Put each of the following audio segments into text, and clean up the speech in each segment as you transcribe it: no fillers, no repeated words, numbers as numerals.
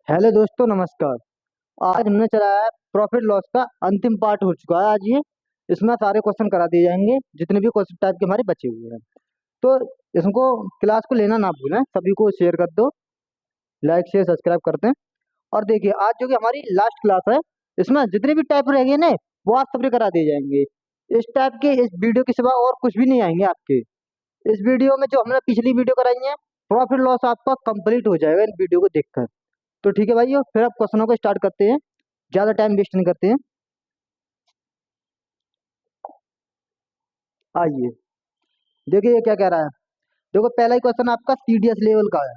Hello दोस्तों, नमस्कार। आज हमने चलाया है प्रॉफिट लॉस का अंतिम पार्ट हो चुका है आज ये। इसमें सारे क्वेश्चन करा दिए जाएंगे जितने भी क्वेश्चन टाइप के हमारे बचे हुए हैं। तो इसको क्लास को लेना ना भूलें, सभी को शेयर कर दो, लाइक शेयर सब्सक्राइब करते हैं। और देखिए, आज जो कि हमारी लास्ट क्लास है, इसमें जितने भी टाइप रह गए ना वो आज सभी करा दिए जाएंगे। इस टाइप के इस वीडियो के सिवा और कुछ भी नहीं आएंगे आपके। इस वीडियो में जो हमने पिछली वीडियो कराई है, प्रॉफिट लॉस आपका कंप्लीट हो जाएगा इन वीडियो को देखकर। तो ठीक है भाइयों, फिर आप क्वेश्चनों को स्टार्ट करते हैं, ज्यादा टाइम वेस्ट नहीं करते हैं। आइए देखिए ये क्या कह रहा है। देखो, पहला ही क्वेश्चन आपका सीडीएस लेवल का है।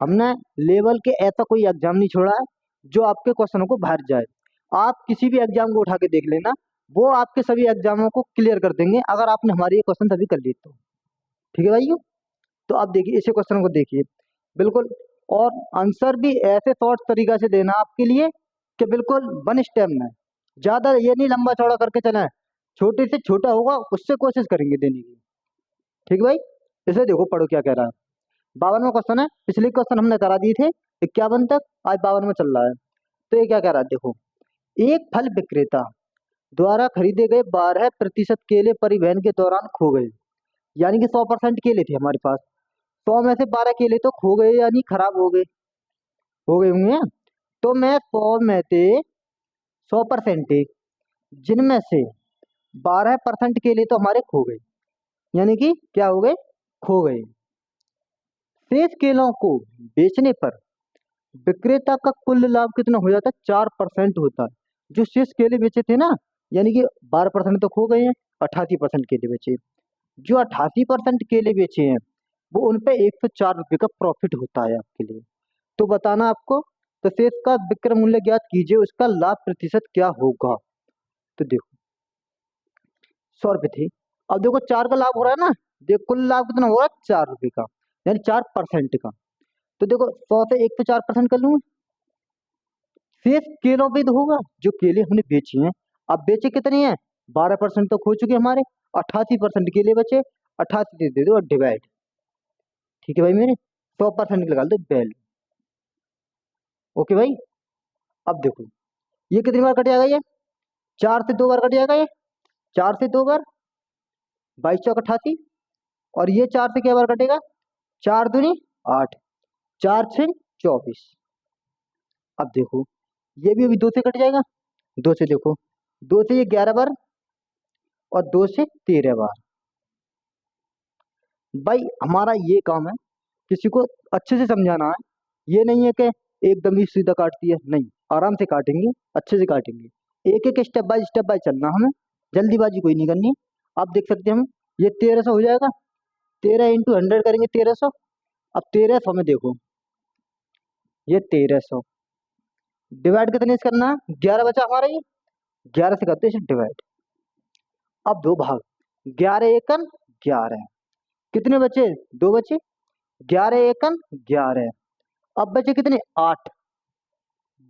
हमने लेवल के ऐसा कोई एग्जाम नहीं छोड़ा है जो आपके क्वेश्चनों को भर जाए। आप किसी भी एग्जाम को उठा के देख लेना, वो आपके सभी एग्जामों को क्लियर कर देंगे अगर आपने हमारे ये क्वेश्चन सभी कर लिए तो। ठीक है भाइयों, तो आप देखिए इसी क्वेश्चन को देखिए बिल्कुल। और आंसर भी ऐसे शॉर्ट तरीका से देना आपके लिए कि बिल्कुल वन स्टेप में, ज्यादा ये नहीं लंबा चौड़ा करके चलें। छोटे से छोटा होगा उससे कोशिश करेंगे देने की। ठीक है भाई, इसे देखो, पढ़ो क्या कह रहा है। 52वां क्वेश्चन है। पिछले क्वेश्चन हमने करा दिए थे 51 तक, आज 52 में चल रहा है। तो ये क्या कह रहा है, देखो। एक फल विक्रेता द्वारा खरीदे गए 12% केले परिवहन के दौरान खो गए। यानी कि 100% केले थे हमारे पास। 100 में से 12 केले तो खो गए, यानी खराब हो गए होंगे। तो मैं 100 में से 100% जिनमें से 12% केले तो हमारे खो गए, यानी कि क्या हो गए, खो गए। शेष केलों को बेचने पर विक्रेता का कुल लाभ कितना हो जाता है, 4% होता है। जो शेष केले बेचे थे ना, यानी कि 12% तो खो गए हैं, 88% केले बेचे। जो 88% केले बेचे हैं वो उन पे 104 रुपये का प्रॉफिट होता है आपके लिए। तो बताना आपको, तो शेष का विक्रय मूल्य ज्ञात कीजिए, उसका लाभ प्रतिशत क्या होगा। तो देखो, 100 रुपये थे। अब देखो 4 का लाभ हो रहा है ना, देखो कुल लाभ कितना हो रहा है, 4 रुपये का, यानी 4% का। तो देखो 100 से 1 पे 4% कर लूंगा, शेष केलों पे तो होगा जो केले हमने बेचे हैं। अब बेचे कितने हैं, 12% तो खो चुके हमारे, 88% केले बचे। 88 दे दो और डिवाइड। ठीक है भाई मेरे, 100% निकाल दो वैल्यू। ओके भाई, अब देखो ये कितनी बार कट जाएगा, ये 4 से 2 बार कट जाएगा, ये 4 से 2 बार, 22 चौक 88। और ये 4 से क्या बार कटेगा, 4 दूनी 8, 4 6 24। अब देखो ये भी अभी 2 से कट जाएगा, 2 से देखो, 2 से ये 11 बार और 2 से 13 बार। भाई हमारा ये काम है किसी को अच्छे से समझाना है। ये नहीं है कि एकदम ही सीधा काटती है, नहीं, आराम से काटेंगे, अच्छे से काटेंगे। एक एक स्टेप बाय चलना हमें, जल्दीबाजी कोई नहीं करनी। आप देख सकते हैं हम, ये 1300 हो जाएगा, 13 × 100 करेंगे 1300। अब 1300 में देखो, ये 1300 डिवाइड कितने से करना है, 11 बचा हमारा, ये 11 से करते हैं डिवाइड। अब दो भाग, 11 × 1 = 11, कितने बचे, 2 बचे, 11 × 1 = 11। अब बचे कितने, 8,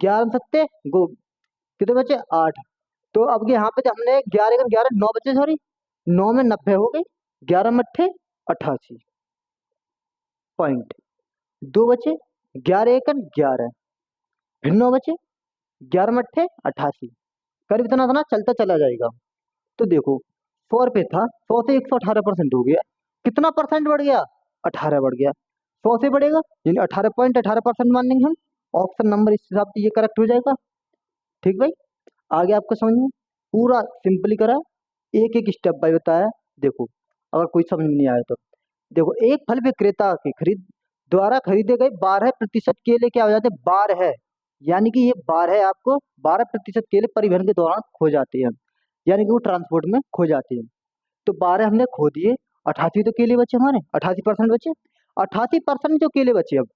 11 गो, कितने बचे, 8। तो अब यहाँ पे हमने 11 × 11 9 बचे, सॉरी, 9 में 90 हो गई, 11 × 8 = 88 पॉइंट। 2 बचे, 11 × 1 = 11, फिर 9 बचे, 11 × 8 = 88। करीब इतना इतना चलता चला जाएगा। तो देखो 100 रुपये था, 100 से 118% हो गया, कितना परसेंट बढ़ गया, 18 बढ़ गया। 100 से बढ़ेगा यानी 18.18% मान लेंगे हम। ऑप्शन नंबर इस हिसाब से ये करेक्ट हो जाएगा। ठीक भाई, आगे आपको समझ में, पूरा सिंपली करा, एक एक स्टेप बाय बताया। देखो अगर कोई समझ में नहीं आया तो देखो, एक फल विक्रेता के द्वारा खरीदे गए 12% केले क्या हो जाते हैं, बार है, यानी कि ये बार है, आपको 12% केले परिवहन के दौरान खो जाते हैं, यानी कि वो ट्रांसपोर्ट में खो जाते हैं। तो 12 हमने खो दिए, 88 तो केले बचे हमारे, 88% बचे। 88% जो केले बचे, अब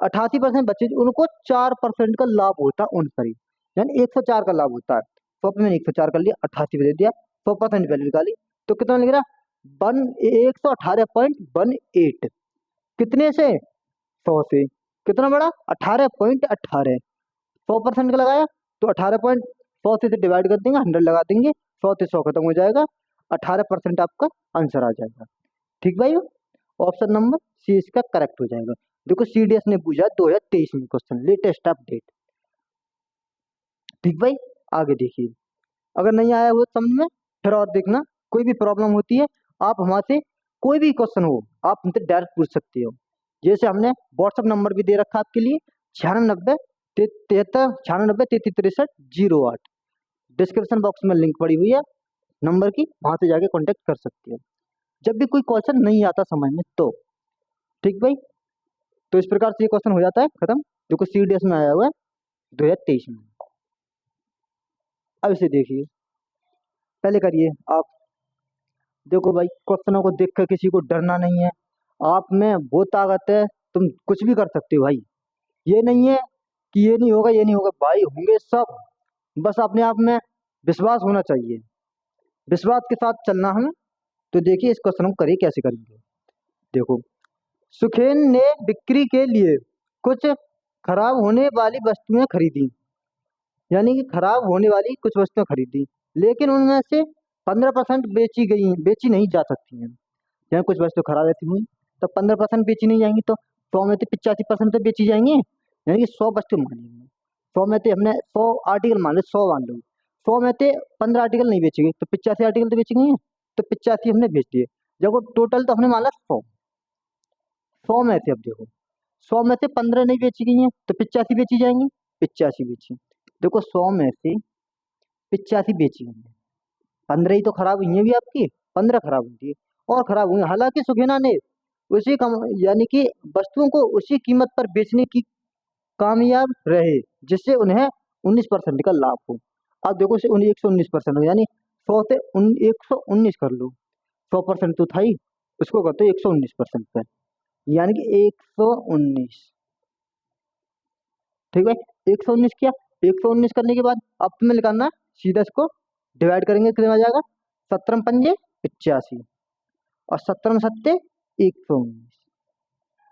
88% बचे उनको 4% का लाभ होता है उन पर ही, यानी 104 का लाभ होता है। 100 पे मैंने 104 कर लिया, 88 पे दे दिया, 100% वैल्यू निकाली। तो कितना लिख रहा, 118.18, कितने से, 100 से, कितना बड़ा, 18.18। 100% का लगाया तो 18 से डिवाइड कर देंगे, 100 लगा देंगे, 100 से 100 खत्म हो जाएगा, 18% आपका आंसर आ जाएगा। ठीक भाई, ऑप्शन नंबर सी इसका करेक्ट हो जाएगा। देखो सीडीएस ने पूछा 2023 में क्वेश्चन, लेटेस्ट अपडेट। ठीक भाई, आगे देखिए। अगर नहीं आया हो समझ में, फिर और देखना। कोई भी प्रॉब्लम होती है, आप हमारे से कोई भी क्वेश्चन हो आप हमसे डायरेक्ट पूछ सकते हो। जैसे हमने व्हाट्सअप नंबर भी दे रखा आपके लिए, 96 73 96 33 63 08। डिस्क्रिप्शन बॉक्स में लिंक पड़ी हुई है नंबर की, वहां से जाके कांटेक्ट कर सकते हो जब भी कोई क्वेश्चन नहीं आता समझ में तो। ठीक भाई, तो इस प्रकार से ये क्वेश्चन हो जाता है खत्म, जो कुछ सीडीएस में आया हुआ है 2023 में। अब इसे देखिए, पहले करिए आप। देखो भाई, क्वेश्चनों को देखकर किसी को डरना नहीं है। आप में वो ताकत है, तुम कुछ भी कर सकते हो भाई। ये नहीं है कि ये नहीं होगा ये नहीं होगा, भाई होंगे सब। बस अपने आप में विश्वास होना चाहिए, विश्वास के साथ चलना हमें। तो देखिए इस क्वेश्चन को करिए कैसे करेंगे। देखो, सुखेन ने बिक्री के लिए कुछ खराब होने वाली वस्तुएं खरीदी, यानी कि खराब होने वाली कुछ वस्तुएं खरीदी, लेकिन उनमें से 15% बेची नहीं जा सकती हैं। यानी कुछ वस्तु खराब रहती हुई तो 15% बेची नहीं जाएंगी, तो 100 में से 85% तो बेची जाएंगी। यानी कि 100 वस्तु मानेंगे, 100 में से हमने 100 आर्टिकल मान लो, 100 मान लो, 100 में से 15 आर्टिकल नहीं बेचेंगे तो 85 आर्टिकल तो बेचेंगे। तो 85 हमने बेच दिए, जब वो टोटल तो हमने माना 100। 100 में से अब देखो, 100 में से 15 नहीं बेची गई हैं तो 85 बेची जाएंगी, 85 बेची। देखो 100 में से 85 बेची गई हैं, 15 ही तो खराब हुई है भी आपकी, 15 खराब हुई थी और खराब हुई। हालांकि सुखेना ने उसी कम यानी कि वस्तुओं को उसी कीमत पर बेचने की कामयाब रहे, जिससे उन्हें 19% का लाभ हो। अब देखो इसे 119% हो, यानी 100 से 119 कर लो, 100% तो था ही, उसको करते 119% पे, यानी कि 119। ठीक है, 119 किया, 119 करने के बाद अब तुम्हें निकालना है सीधा इसको डिवाइड करेंगे, कितना आ जाएगा 17 पंजे 85 और 17 सत्ते 119।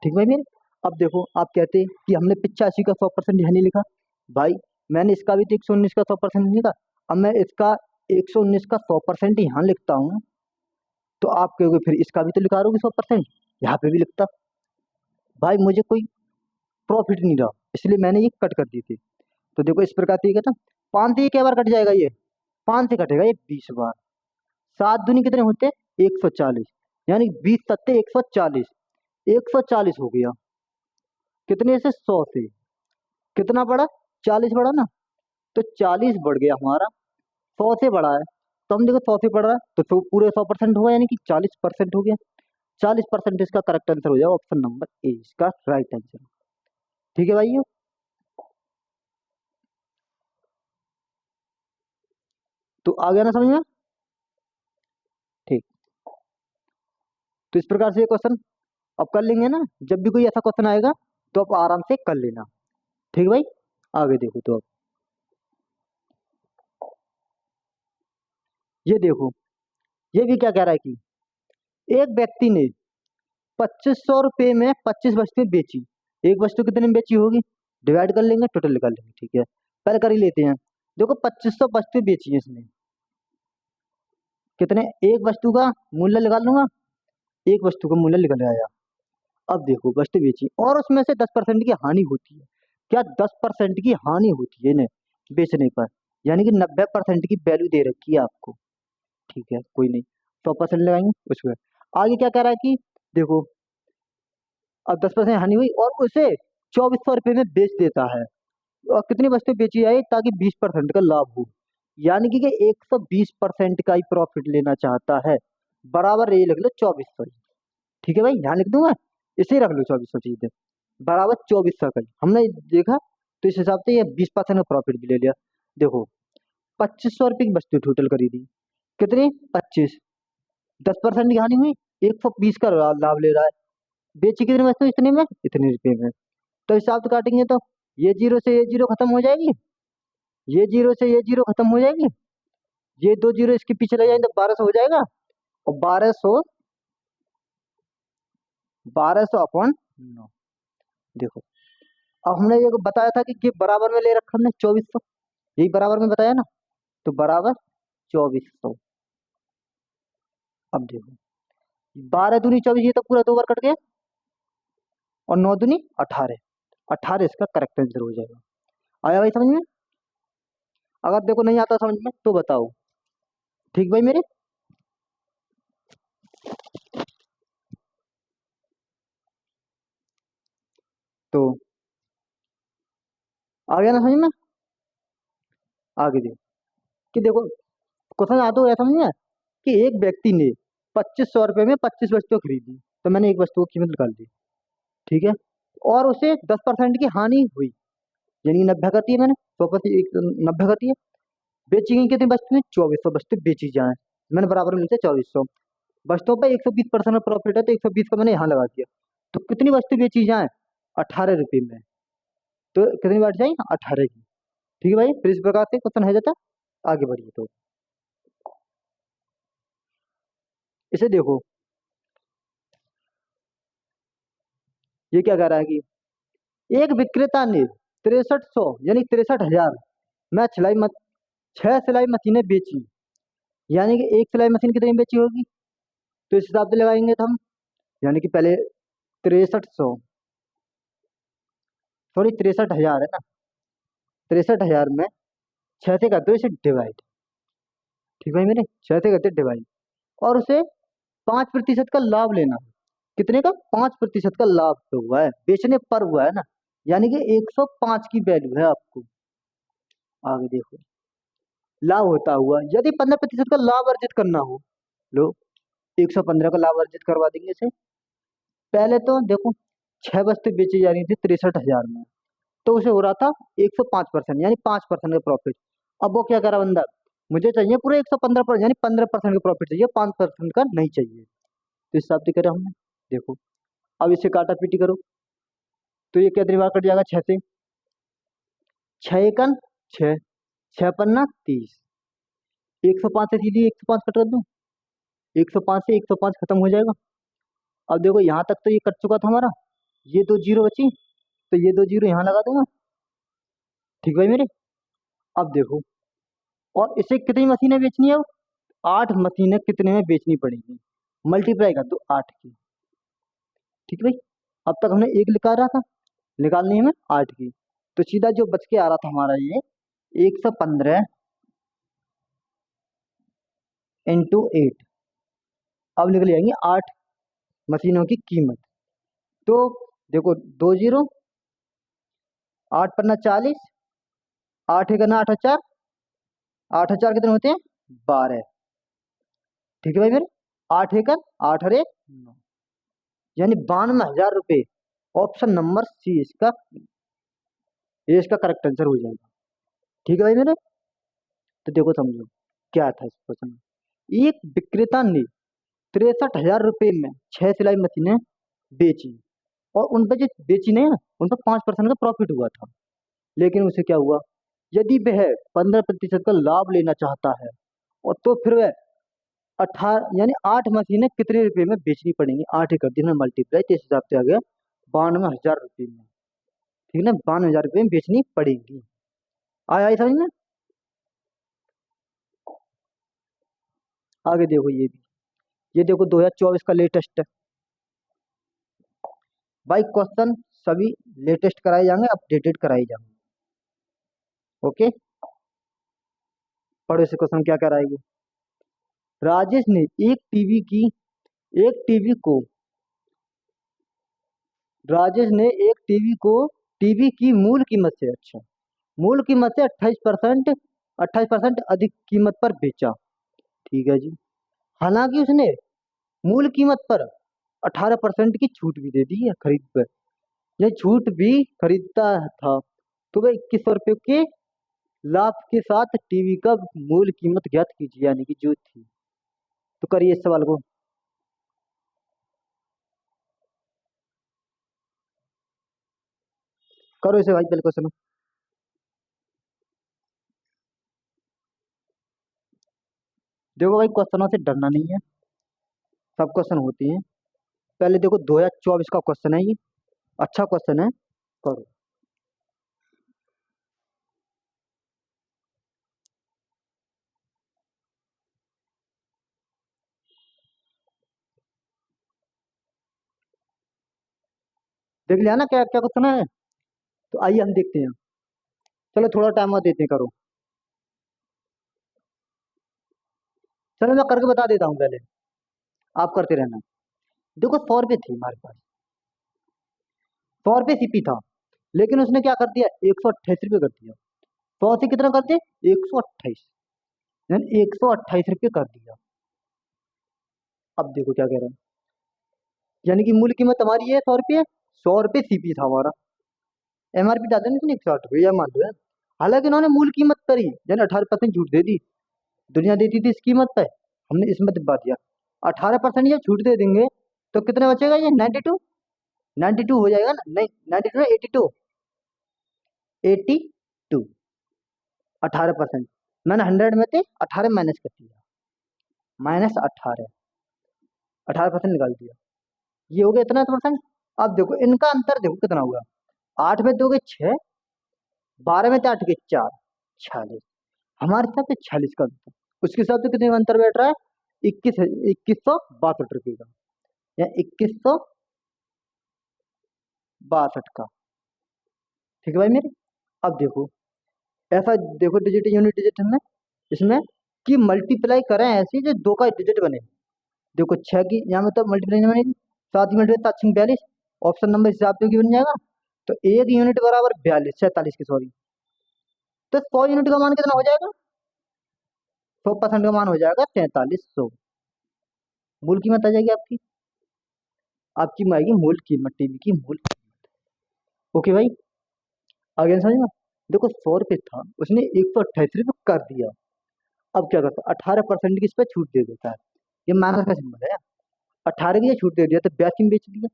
ठीक है मेरे। अब देखो आप कहते हैं कि हमने 85 का 100% यहाँ नहीं लिखा। भाई मैंने इसका भी तो 119 का 100% नहीं लिखा, अब मैं इसका 119 का 100% यहाँ लिखता हूँ, तो आप कहोगे फिर इसका भी तो लिखा रहोगे 100%, यहाँ पे भी लिखता। भाई मुझे कोई प्रॉफिट नहीं रहा, इसलिए मैंने ये कट कर दी थी। तो देखो इस प्रकार से ये कहता, 5 से ये क्या बार कट जाएगा, ये 5 से कटेगा ये 20 बार। 7 दूनी कितने होते हैं 140, यानी 20 सत्ते 140, 140 हो गया। कितने से 100 से कितना बढ़ा, 40 बढ़ा ना, तो 40 बढ़ गया हमारा, 100 से बढ़ा है। तो हम देखो 100 से बढ़ रहा है तो पूरे 100% हुआ, यानी कि 40% हो गया। 40% इसका करेक्ट आंसर हो जाएगा, ऑप्शन नंबर ए इसका राइट आंसर। ठीक है भाई, तो आ गया ना समझ में। ठीक, तो इस प्रकार से ये क्वेश्चन अब कर लेंगे ना, जब भी कोई ऐसा क्वेश्चन आएगा तो आप आराम से कर लेना। ठीक भाई, आगे देखो। तो अब ये देखो, ये भी क्या कह रहा है कि एक व्यक्ति ने 2500 रुपये में 25 वस्तुएं बेची। एक वस्तु कितने में बेची होगी, डिवाइड कर लेंगे, टोटल निकाल लेंगे। ठीक है, पहले कर ही लेते हैं। देखो 2500 वस्तुएं बेची है इसने, कितने, एक वस्तु का मूल्य निकाल लूंगा, एक वस्तु का मूल्य निकल आया। अब देखो वस्तु बेची और उसमें से 10% की हानि होती है। क्या 10% की हानि होती है इन्हें बेचने पर, यानी कि 90% की वैल्यू दे रखी है आपको। ठीक है कोई नहीं, 100% लगाएंगे उसमें। आगे क्या कह रहा है कि देखो, अब 10% हानि हुई और उसे 2400 रुपये में बेच देता है। और कितनी वस्तु बेची जाए ताकि 20% का लाभ हो, यानी कि 120% का ही प्रॉफिट लेना चाहता है। बराबर ये लिख लो 2400। ठीक है भाई, यहाँ लिख दूंगा, इसे रख लो 2400 चीज बराबर 2400 का ही हमने देखा। तो इस हिसाब से ये 20% का प्रॉफिट भी ले लिया। देखो 2500 रुपये की वस्तु टोटल खरीदी, कितनी 25, 10% की हानि हुई, 120 का लाभ ले रहा है। बेची कितनी वस्तु, इतने में इतने रुपए में। तो हिसाब से काटेंगे तो ये जीरो से ये जीरो खत्म हो जाएगी, ये जीरो से ये जीरो खत्म हो जाएगी, ये दो जीरो इसके पीछे रह जाएंगे तो 1200 हो जाएगा। और 1200 अपॉन 9। देखो अब हमने ये बताया था कि बराबर में ले रखा हमने 2400, यही बराबर में बताया ना, तो बराबर 2400। अब देखो 12 दूनी 24, ये तो पूरा 2 बार कट गया, और 9 दूनी 18, 18 इसका करेक्ट आंसर हो जाएगा। आया भाई समझ में? अगर देखो नहीं आता समझ में तो बताओ। ठीक भाई मेरे? तो आ गया ना समझ में? आगे देखो कि देखो क्वेश्चन आता है समझ में कि एक व्यक्ति ने 2500 रुपये में 25 वस्तुएं खरीदी, तो मैंने एक वस्तु की कीमत निकाल दी, ठीक है, और उसे 10% की हानि हुई, यानी 90 करती है मैंने 100%, एक 90 करती है। बेची गई कितनी वस्तुएं? 2400 वस्तु बेची जाए, मैंने बराबर में लिखा 2400 वस्तुओं पर 120% का प्रॉफिट है, तो 120 का मैंने यहाँ लगा दिया। तो कितनी वस्तु बेची जाए? 18 रुपये में। तो कितनी बार जाए? 18 की। ठीक है भाई, फिर इस प्रकार से क्वेश्चन है जाता। आगे बढ़िए तो इसे देखो, ये क्या कह रहा है कि एक विक्रेता ने 6300 यानी 63,000 में छह सिलाई मशीनें बेची, यानी कि एक सिलाई मशीन कितनी बेची होगी? तो इस हिसाब से लगाएंगे तो हम, यानी कि पहले 6300, सॉरी 63,000 है ना, 63,000 में छह से करते हो इसे डिवाइड। ठीक है मेरे, छह से करते डिवाइड, और उसे 5% का लाभ लेना है। कितने का? 5% का लाभ तो हुआ है, बेचने पर हुआ है ना, यानी कि 105 की वैल्यू है आपको। आगे देखो, लाभ होता हुआ यदि 15% का लाभ अर्जित करना हो, लो 115 का लाभ अर्जित करवा देंगे इसे। पहले तो देखो, छह वस्तु बेची जा रही थी 63,000 में, तो उसे हो रहा था 105% यानी 5% का प्रॉफिट। अब वो क्या करा बंदा, मुझे चाहिए पूरे 115% यानी 15% का प्रॉफिट चाहिए, 5% का नहीं चाहिए। तो इस हिसाब से करा हमने। देखो, अब इसे काटा पीटी करो, तो ये कितनी बार कट जाएगा? छह से, छह एकन छह, छह पन्ना 30, 105 से सीधी 105 कट कर दूं, 105 से 105 खत्म हो जाएगा। अब देखो यहाँ तक तो ये कट चुका था हमारा, ये दो जीरो बची, तो ये दो जीरो यहाँ लगा दूंगा। ठीक भाई मेरे? अब देखो, और इसे कितनी मशीनें बेचनी है अब? 8 मशीनें कितने में बेचनी पड़ेगी? मल्टीप्लाई कर दो 8 की। ठीक भाई, अब तक हमने एक निकाल रहा था, निकालनी है हमें 8 की। तो सीधा जो बच के आ रहा था हमारा ये 115 इंटू 8। अब निकल जाएंगी 8 मशीनों की कीमत। तो देखो, दो जीरो, 8 पन्ना 40, 8 एकन 8 हजार, 8 हजार कितने होते हैं? 12। ठीक है भाई मेरे, 8 एकन 8 और 1 9, यानी 92,000 रुपये। ऑप्शन नंबर सी इसका, ये इसका करेक्ट आंसर हो जाएगा। ठीक है भाई मेरे? तो देखो समझो क्या था इस क्वेश्चन में। एक विक्रेता ने 63,000 रुपये में छह सिलाई मशीनें बेची, और उन पर जो बेची नहीं है, उन पर 5% का प्रॉफिट हुआ था। लेकिन उसे क्या हुआ, यदि वह 15% का लाभ लेना चाहता है, और तो फिर वह 18 यानी 8 मशीनें कितने रुपए में बेचनी पड़ेंगी? 8 ही कर दी ना मल्टीप्लाई, तो इस हिसाब से आ गया 92,000 रुपये में। ठीक है ना, 92,000 रुपये में बेचनी पड़ेगी। आया आई समझ में? आगे देखो ये भी, ये देखो 2024 का लेटेस्ट भाई क्वेश्चन, सभी लेटेस्ट कराए जाएंगे, अपडेटेड कराए जाएंगे। ओके, पढ़ो इसे क्वेश्चन क्या कराएगी। राजेश ने एक टीवी को राजेश ने एक टीवी की मूल कीमत से, अच्छा, मूल कीमत से 28% अधिक कीमत पर बेचा। ठीक है जी, हालांकि उसने मूल कीमत पर 18% की छूट भी दे दी है खरीद पर। ये छूट भी खरीदता था, तो वह 2100 रुपये के लाभ के साथ टीवी का मूल कीमत ज्ञात कीजिए, यानी कि जो थी। तो करिए इस सवाल को। करो इसे भाई, पहले क्वेश्चन। देखो भाई, क्वेश्चनों से डरना नहीं है, सब क्वेश्चन होते हैं। पहले देखो 2024 का क्वेश्चन है ये, अच्छा क्वेश्चन है, करो। देख लिया ना क्या क्या क्वेश्चन है। तो आइए हम देखते हैं। चलो थोड़ा टाइम और देते हैं, करो। चलो मैं करके बता देता हूँ पहले, आप करते रहना। देखो 100 रुपये थी हमारे पास, 100 रुपये सीपी था, लेकिन उसने क्या कर दिया, 128 रुपये कर दिया। 100 से कितना कर दिया, 128, यानी 128 रुपये कर दिया। अब देखो क्या कह रहा है, यानी कि मूल कीमत हमारी है 100 रुपये, 100 रुपये सीपी था हमारा, एमआरपी डालते नहीं 160 रुपये या मान लो है। हालांकि उन्होंने मूल कीमत करी, यानी 18% छूट दे दी। दुनिया देती थी इस कीमत पे, हमने इसमें दबा दिया। 18% ये छूट दे देंगे तो कितना बचेगा, ये 92, 92 हो जाएगा ना, नहीं 92 82, 82। 18%, मैंने 100 में से 18 माइनस कर दिया, -18, 18% निकाल दिया, ये हो गया इतना परसेंट। अब देखो इनका अंतर देखो कितना हुआ, 8 में 2 के 6, 12 में 8 के 4, 46। हमारे हिसाब से 46 का अंतर, उसके हिसाब से कितने का अंतर बैठ रहा है, 2162 रुपये का, या 2162 का। ठीक है भाई मेरे। अब देखो ऐसा, देखो डिजिट यूनिट डिजिट में, इसमें कि मल्टीप्लाई करें ऐसी जो दो का डिजिट बने। देखो 6 की यहाँ में तो मल्टीप्लाई नहीं बनेगी, 7 मल्टीप्लाई 7 42, ऑप्शन नंबर हिसाब से बन जाएगा। तो 1 यूनिट बराबर 42, 47 की सॉरी। तो 100 यूनिट का मान कितना हो जाएगा, 100% का मान हो जाएगा 4300। मूल कीमत आ जाएगी आपकी, आपकी आएगी मूल कीमत, टीवी की मूल कीमत। ओके भाई, आगे समझ में। देखो 100 रुपये था, उसने 128 रुपये कर दिया। अब क्या करता है, 18% की इस पर छूट दे देता है, ये माइनस का सिंबल है। 18 की ये छूट दे दिया तो 82 में बेच दिया।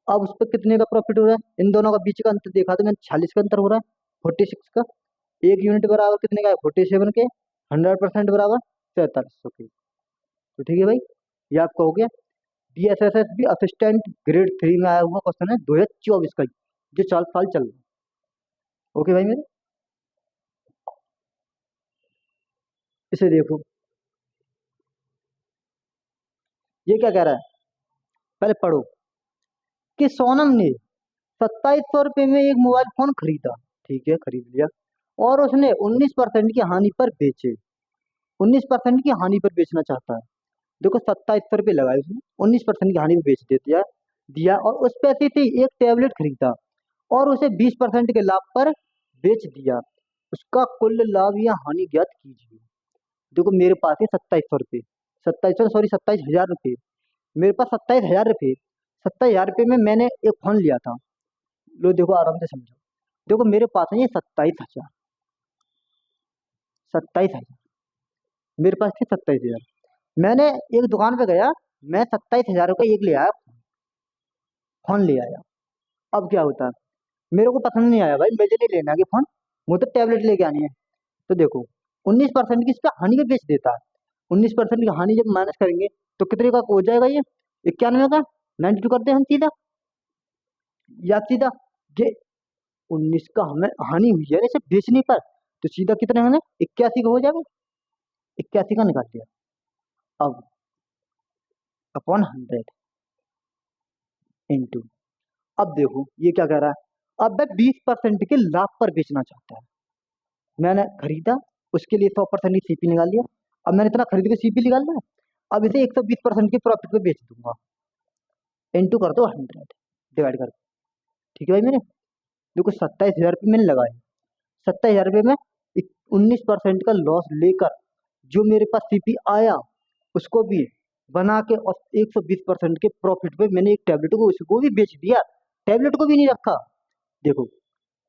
अब उस पर कितने का प्रॉफिट हो रहा है, इन दोनों का बीच का अंतर देखा तो मैंने 46 का अंतर हो रहा है, 46 का। 1 यूनिट बराबर कितने का है, 47 के, 100% बराबर 4700 के। तो ठीक है भाई, ये आपका हो गया। DSSS भी असिस्टेंट ग्रेड 3 में आया हुआ क्वेश्चन है 2024 का, जो 4 साल चल रहा है। ओके भाई मेरे, इसे देखो, ये क्या कह रहा है, पहले पढ़ो कि सोनम ने 2700 रुपये में एक मोबाइल फोन खरीदा, ठीक है खरीद लिया, और उसने 19% की हानि पर बेचे, 19% की हानि पर बेचना चाहता है। देखो 2700 रुपये लगाए उसने, 19% की हानि पर बेच दे दिया दिया, और उस पैसे से एक टैबलेट खरीदा और उसे 20% के लाभ पर बेच दिया। उसका कुल लाभ या हानि ज्ञात कीजिए। देखो मेरे पास है 2700 रुपये, 2700 सॉरी 27,000 रुपये, मेरे पास 27,000 रुपये, 27,000 रुपये में मैंने एक फोन लिया था। लो देखो आराम से समझो, देखो मेरे पास है ये 27,000, 27,000 मेरे पास थे 27,000। मैंने एक दुकान पे गया, मैं 27,000 का एक ले आया, फोन ले आया। अब क्या होता है, मेरे को पसंद नहीं आया भाई, मुझे नहीं लेना कि फोन, मुझे तो टैबलेट लेके आनी है। तो देखो 19% की इस पे हानि पे बेच देता है, 19% की हानि जब माइनस करेंगे तो कितने का हो जाएगा ये, 91 का, 92 करते हैं हम सीधा, या सीधा ये 19 का हमें हानि हुई है इसे बेचने पर, तो सीधा कितने हमें 81 का हो जाएगा, 81 का निकाल दिया। अब अपॉन 100 इंटू, अब देखो ये क्या कह रहा है, अब मैं 20% के लाभ पर बेचना चाहता है। मैंने खरीदा, उसके लिए 100% की सीपी निकाल लिया, अब मैंने इतना खरीद के सीपी निकाल लिया, अब इसे 120% के प्रॉफिट पे बेच दूंगा, इंटू कर दो 100, डिवाइड कर दो। ठीक है भाई मेरे, देखो 27,000 रुपये मैंने लगाए, 27,000 रुपये में 19% का लॉस लेकर जो मेरे पास सीपी आया उसको भी बना के, और 120% के प्रॉफिट पे मैंने एक टैबलेट को उसको भी बेच दिया, टैबलेट को भी नहीं रखा। देखो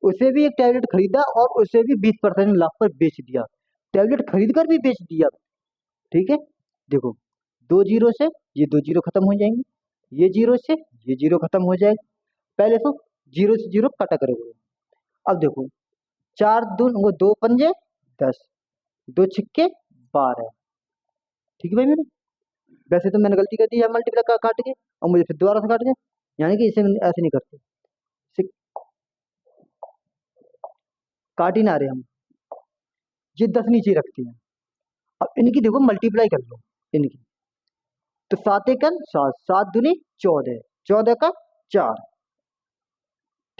उसे भी एक टैबलेट खरीदा और उसे भी 20% लाभ पर बेच दिया, टैबलेट खरीद कर भी बेच दिया। ठीक है, देखो 2 जीरो से ये 2 जीरो खत्म हो जाएंगे, ये जीरो से ये जीरो खत्म हो जाएगा, पहले तो जीरो से जीरो कटा करोगे। अब देखो 4 दून वो 2 पंजे 10, 2 छिक्के 12। ठीक है भाई मेरे, वैसे तो मैंने गलती कर दी है मल्टीप्लाई का काट के, और मुझे फिर दोबारा से काट के, यानी कि इसे ऐसे नहीं करते, इसे काट ही ना रहे हम, ये 10 नीचे रखती हैं। अब इनकी देखो मल्टीप्लाई कर लो इनकी, तो 7 एकम 7, 7 दूनी 14, 14 का 4,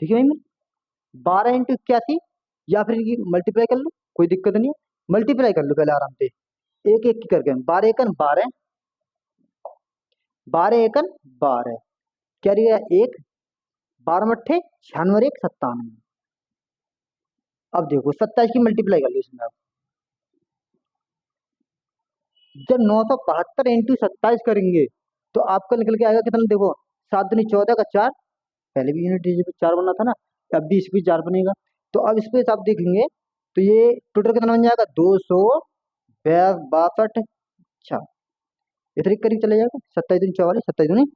ठीक है भाई। मैं 12 × 81 या फिर इनकी मल्टीप्लाई कर लो, कोई दिक्कत नहीं है। मल्टीप्लाई कर लो पहले आराम से, एक एक की करके। 12 × 1 = 12, 12 × 1 = 12, क्या रहेगा? एक, 12 × 8 = 96 और 1 = 97। अब देखो 27 की मल्टीप्लाई कर लो इसमें आप। जब 972 × 27 करेंगे तो आपका निकल के आएगा कितना? देखो, 7 × 14 का 4, पहले भी यूनिट डिजिट 4 बनना था ना, अब भी इस भी 4 बनेगा। तो अब इस पे आप देखेंगे तो ये टोटल कितना बन जाएगा? 262, अच्छा इतने के करीब चले जाएगा। 27 × 44, 27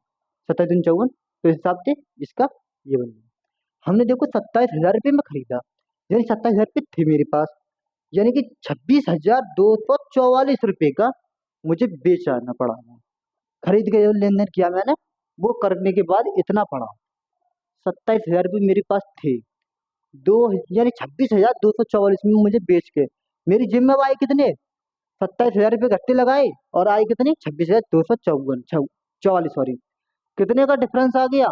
× 54, तो इस हिसाब से इसका ये बन गया। हमने देखो 27,000 रुपये में खरीदा, यानी 27,000 रुपये थे मेरे पास, यानी कि 26,244 रुपये का मुझे बेचना पड़ा। खरीद के जो लेन देन किया मैंने, वो करने के बाद इतना पड़ा। 27,000 रुपये मेरे पास थे, दो यानी 26,244 में मुझे बेच के मेरी जेब में अब आए कितने? 27,000 रुपये घट्टे लगाए और आए कितने? 26,244, सॉरी। कितने का डिफरेंस आ गया?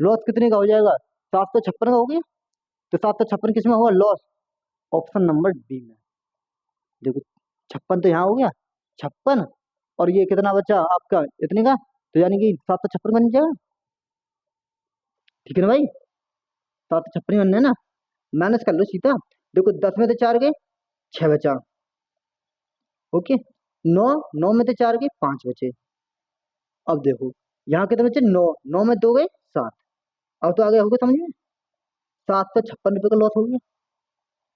लॉस कितने का हो जाएगा? 756 का हो गया। तो 756 किस में हुआ? लॉस। ऑप्शन नंबर डी में। देखो 56 तो यहाँ हो गया, 56, और ये कितना बचा आपका? इतने का, तो यानी कि 756 बन जाएगा। ठीक है ना भाई? 756 बनने ना, माइनस कर लो सीधा। देखो 10 में से 4 गए, 6 बचा। ओके, 9, 9 में से 4 गए, 5 बचे। अब देखो यहाँ कितने बचे? 9, 9 में 2 गए, 7। अब तो आगे होगा समझ में, 756 रुपये का लॉस हो गया।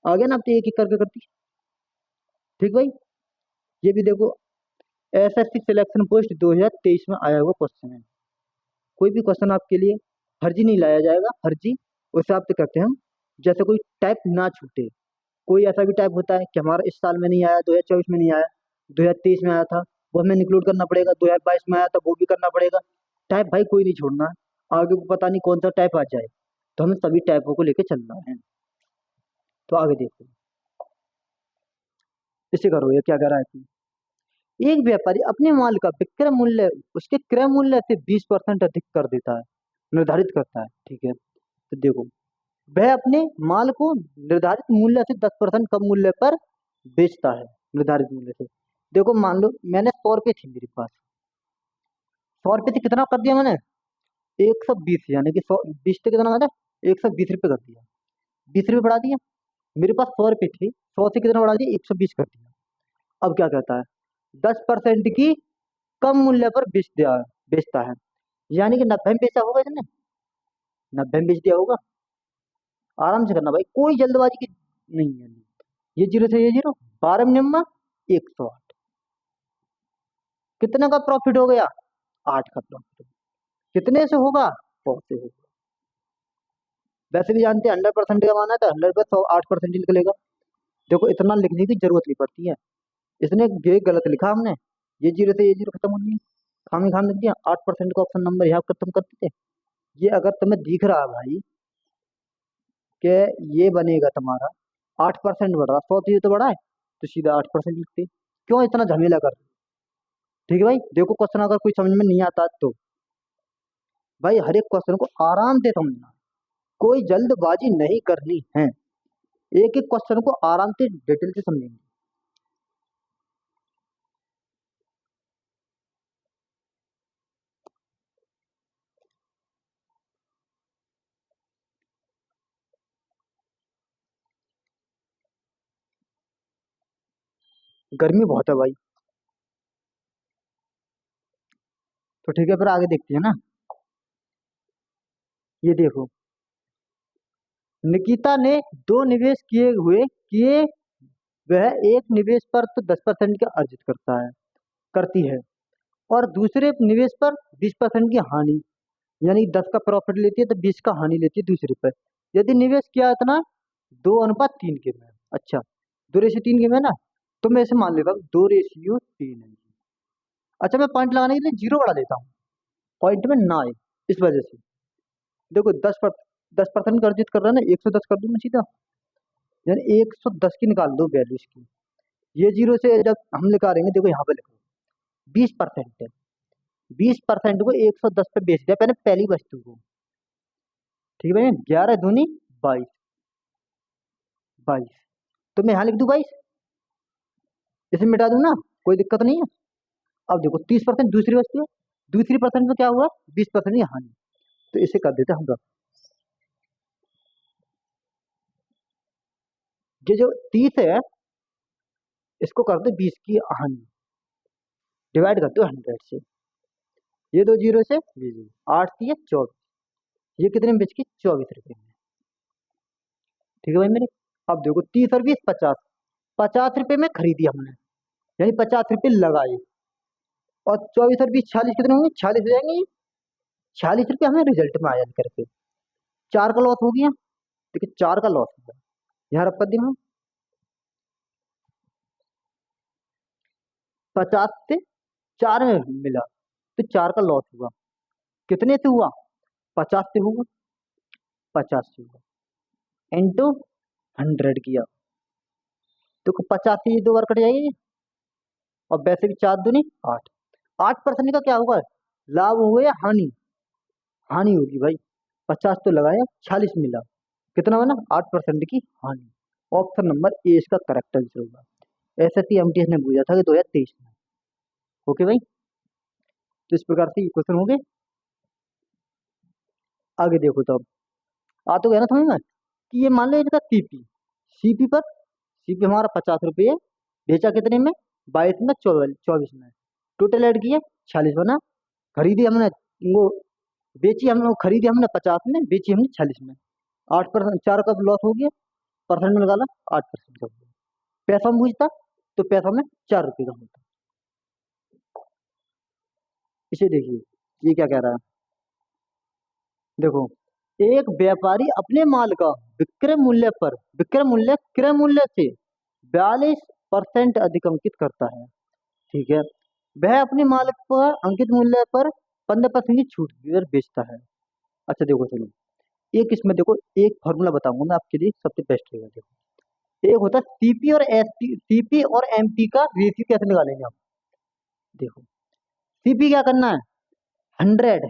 आ गया ना? अब तो एक एक करके करती। ठीक भाई, ये भी देखो एसएससी सिलेक्शन पोस्ट 2023 में आया हुआ क्वेश्चन है। कोई भी क्वेश्चन आपके लिए फर्जी नहीं लाया जाएगा, फर्जी उस हिसाब से करते हैं हम, जैसे कोई टाइप ना छूटे। कोई ऐसा भी टाइप होता है कि हमारा इस साल में नहीं आया, 2024 में नहीं आया, 2023 में आया था, वो हमें इंक्लूड करना पड़ेगा। 2022 में आया था, वो भी करना पड़ेगा। टाइप भाई कोई नहीं छोड़ना है, आगे को पता नहीं कौन सा टाइप आ जाए, तो हमें सभी टाइपों को लेकर चलना है। तो आगे देखो, इसे करो, ये क्या कह रहा है कि एक व्यापारी अपने माल का विक्रय मूल्य उसके क्रय मूल्य से 20% अधिक कर देता है, निर्धारित करता है। ठीक है, तो देखो वह अपने माल को निर्धारित मूल्य से 10% कम मूल्य पर बेचता है, निर्धारित मूल्य से। देखो मान लो मैंने 100 रुपये थी मेरे पास, 100 रुपये थी, कितना कर दिया मैंने? 120, यानी कि 100 20 से कितना मतलब 120 रुपये कर दिया, 20 रुपये बढ़ा दिया। मेरे पास 100 रुपये थे, 100 से कितना बढ़ा दिया? 120 कर दिया। अब क्या कहता है? 10% की कम मूल्य पर बेचता है, यानी कि 90 में बेचा होगा इसने, 90 में बेच दिया होगा। आराम से करना भाई, कोई जल्दबाजी की नहीं है। ये जीरो से ये जीरो, 12 108, कितने का प्रॉफिट हो गया? 8 का प्रॉफिट। कितने से होगा? 100 से होगा। वैसे भी जानते हैं 100% का माना था, 100 8% ही निकलेगा। देखो इतना लिखने की जरूरत नहीं पड़ती है, इसने ये गलत लिखा हमने, ये जीरो से ये जीरो खत्म हो गई, खामी खाम लिख दिया, 8% का ऑप्शन नंबर यहाँ खत्म कर देते। ये अगर तुम्हें दिख रहा है भाई कि ये बनेगा तुम्हारा 8% बढ़ रहा, 100 तो ये तो बढ़ा है, तो सीधा 8% लिखते। क्यों इतना झमेला कर? ठीक है भाई, देखो क्वेश्चन अगर कोई समझ में नहीं आता तो भाई हर एक क्वेश्चन को आराम से समझना, कोई जल्दबाजी नहीं करनी है, एक एक क्वेश्चन को आराम से डिटेल से समझेंगे। गर्मी बहुत है भाई। तो ठीक है, फिर आगे देखते हैं ना। ये देखो, निकिता ने दो निवेश किए, वह एक निवेश पर तो 10% का अर्जित करती है, और दूसरे निवेश पर 20% की हानि, यानी 10 का प्रॉफिट लेती है तो 20 का हानि लेती है दूसरे पर। यदि निवेश किया इतना 2:3 के में, अच्छा 2:3 के में ना, तो मैं इसे मान लेता हूँ 2:3 है। अच्छा मैं पॉइंट लगाने के लिए जीरो बढ़ा देता हूँ, पॉइंट में ना आए, इस वजह से। देखो 10% का अर्जित कर रहा है ना, 110 कर दूं मैं सीधा, यानी 110 की निकाल दो वैल्यू इसकी। ये जीरो से जब हम निकालेंगे, देखो यहाँ पे लिखो 20% है, 20% को 110 पे बेच दिया मैंने पहली वस्तु को। ठीक है भाई, 11 दूनी 22, 22। तो मैं यहाँ लिख दूँ 22, इसे मिटा दूँ ना, कोई दिक्कत नहीं है। अब देखो 30% दूसरी वस्तु है, दूसरी परसेंट में क्या हुआ, 20% की हानि। तो इसे कर देते हैं हम रफ। ये जो 30 है इसको कर दो 20 की हानि, डिवाइड कर दो 100 से। ये दो जीरो से ये जीरो, 8 है 24, ये कितने में बेच की, 24 रुपये में। ठीक है भाई मेरे। अब देखो 30 और 20 50, 50 रुपये में खरीदी हमने, यानी 50 रुपये लगाए। और 24 और 20 46 कितने होंगे, 46 हो जाएंगे। 46 रुपये हमें रिजल्ट में आया करके, 4 का लॉस हो गया। देखिए 4 का लॉस हो गया, यहाँ रख कर दिया हम। 50 से 4 में मिला तो 4 का लॉस हुआ। कितने से हुआ, 50 से हुआ, 50 से हुआ इंटू 100 किया। तो 50 से ये 2 बार कट जाएगी, और वैसे भी 4 दूनी 8। 8% का क्या होगा, लाभ हुआ या हानि, हानि होगी भाई। 50 तो लगाया, 46 मिला, कितना बना, 8% की हानि। ऑप्शन नंबर ए इसका करेक्ट आंसर होगा। एसएससी एमटीएस ने पूछा था कि 2023 में। ओके भाई, तो इस प्रकार से ये क्वेश्चन हो गए। आगे देखो तो, आ तो गया ना समझ में, कि ये मान लो इनका सीपी, सीपी पर, सीपी हमारा 50 रुपये है, बेचा कितने में, 22 में, 24 में, टोटल ऐड किया 46 बना। खरीदी हमने वो, बेची हमने वो, खरीदी हमने 50 में, बेची हमने 46 में। 8%, 4 का लॉस हो गया, परसेंट में निकाला, 8% का हो गया। पैसा में पूछता तो पैसा में 4 रुपये का होता। इसे देखिए, ये क्या कह रहा है, देखो, एक व्यापारी अपने माल का विक्रय मूल्य पर, विक्रय मूल्य क्रय मूल्य से 42% अधिक अंकित करता है। ठीक है, वह अपने माल पर अंकित मूल्य पर 15% की छूट देकर बेचता है। अच्छा देखो चलो, एक इसमें देखो, एक फॉर्मूला बताऊंगा मैं आपके लिए, सबसे बेस्ट रहेगा। देखो, एक होता है सीपी और एसपी, सीपी और एमपी का रेशियो कैसे निकालेंगे हम। देखो, सीपी क्या करना है, 100,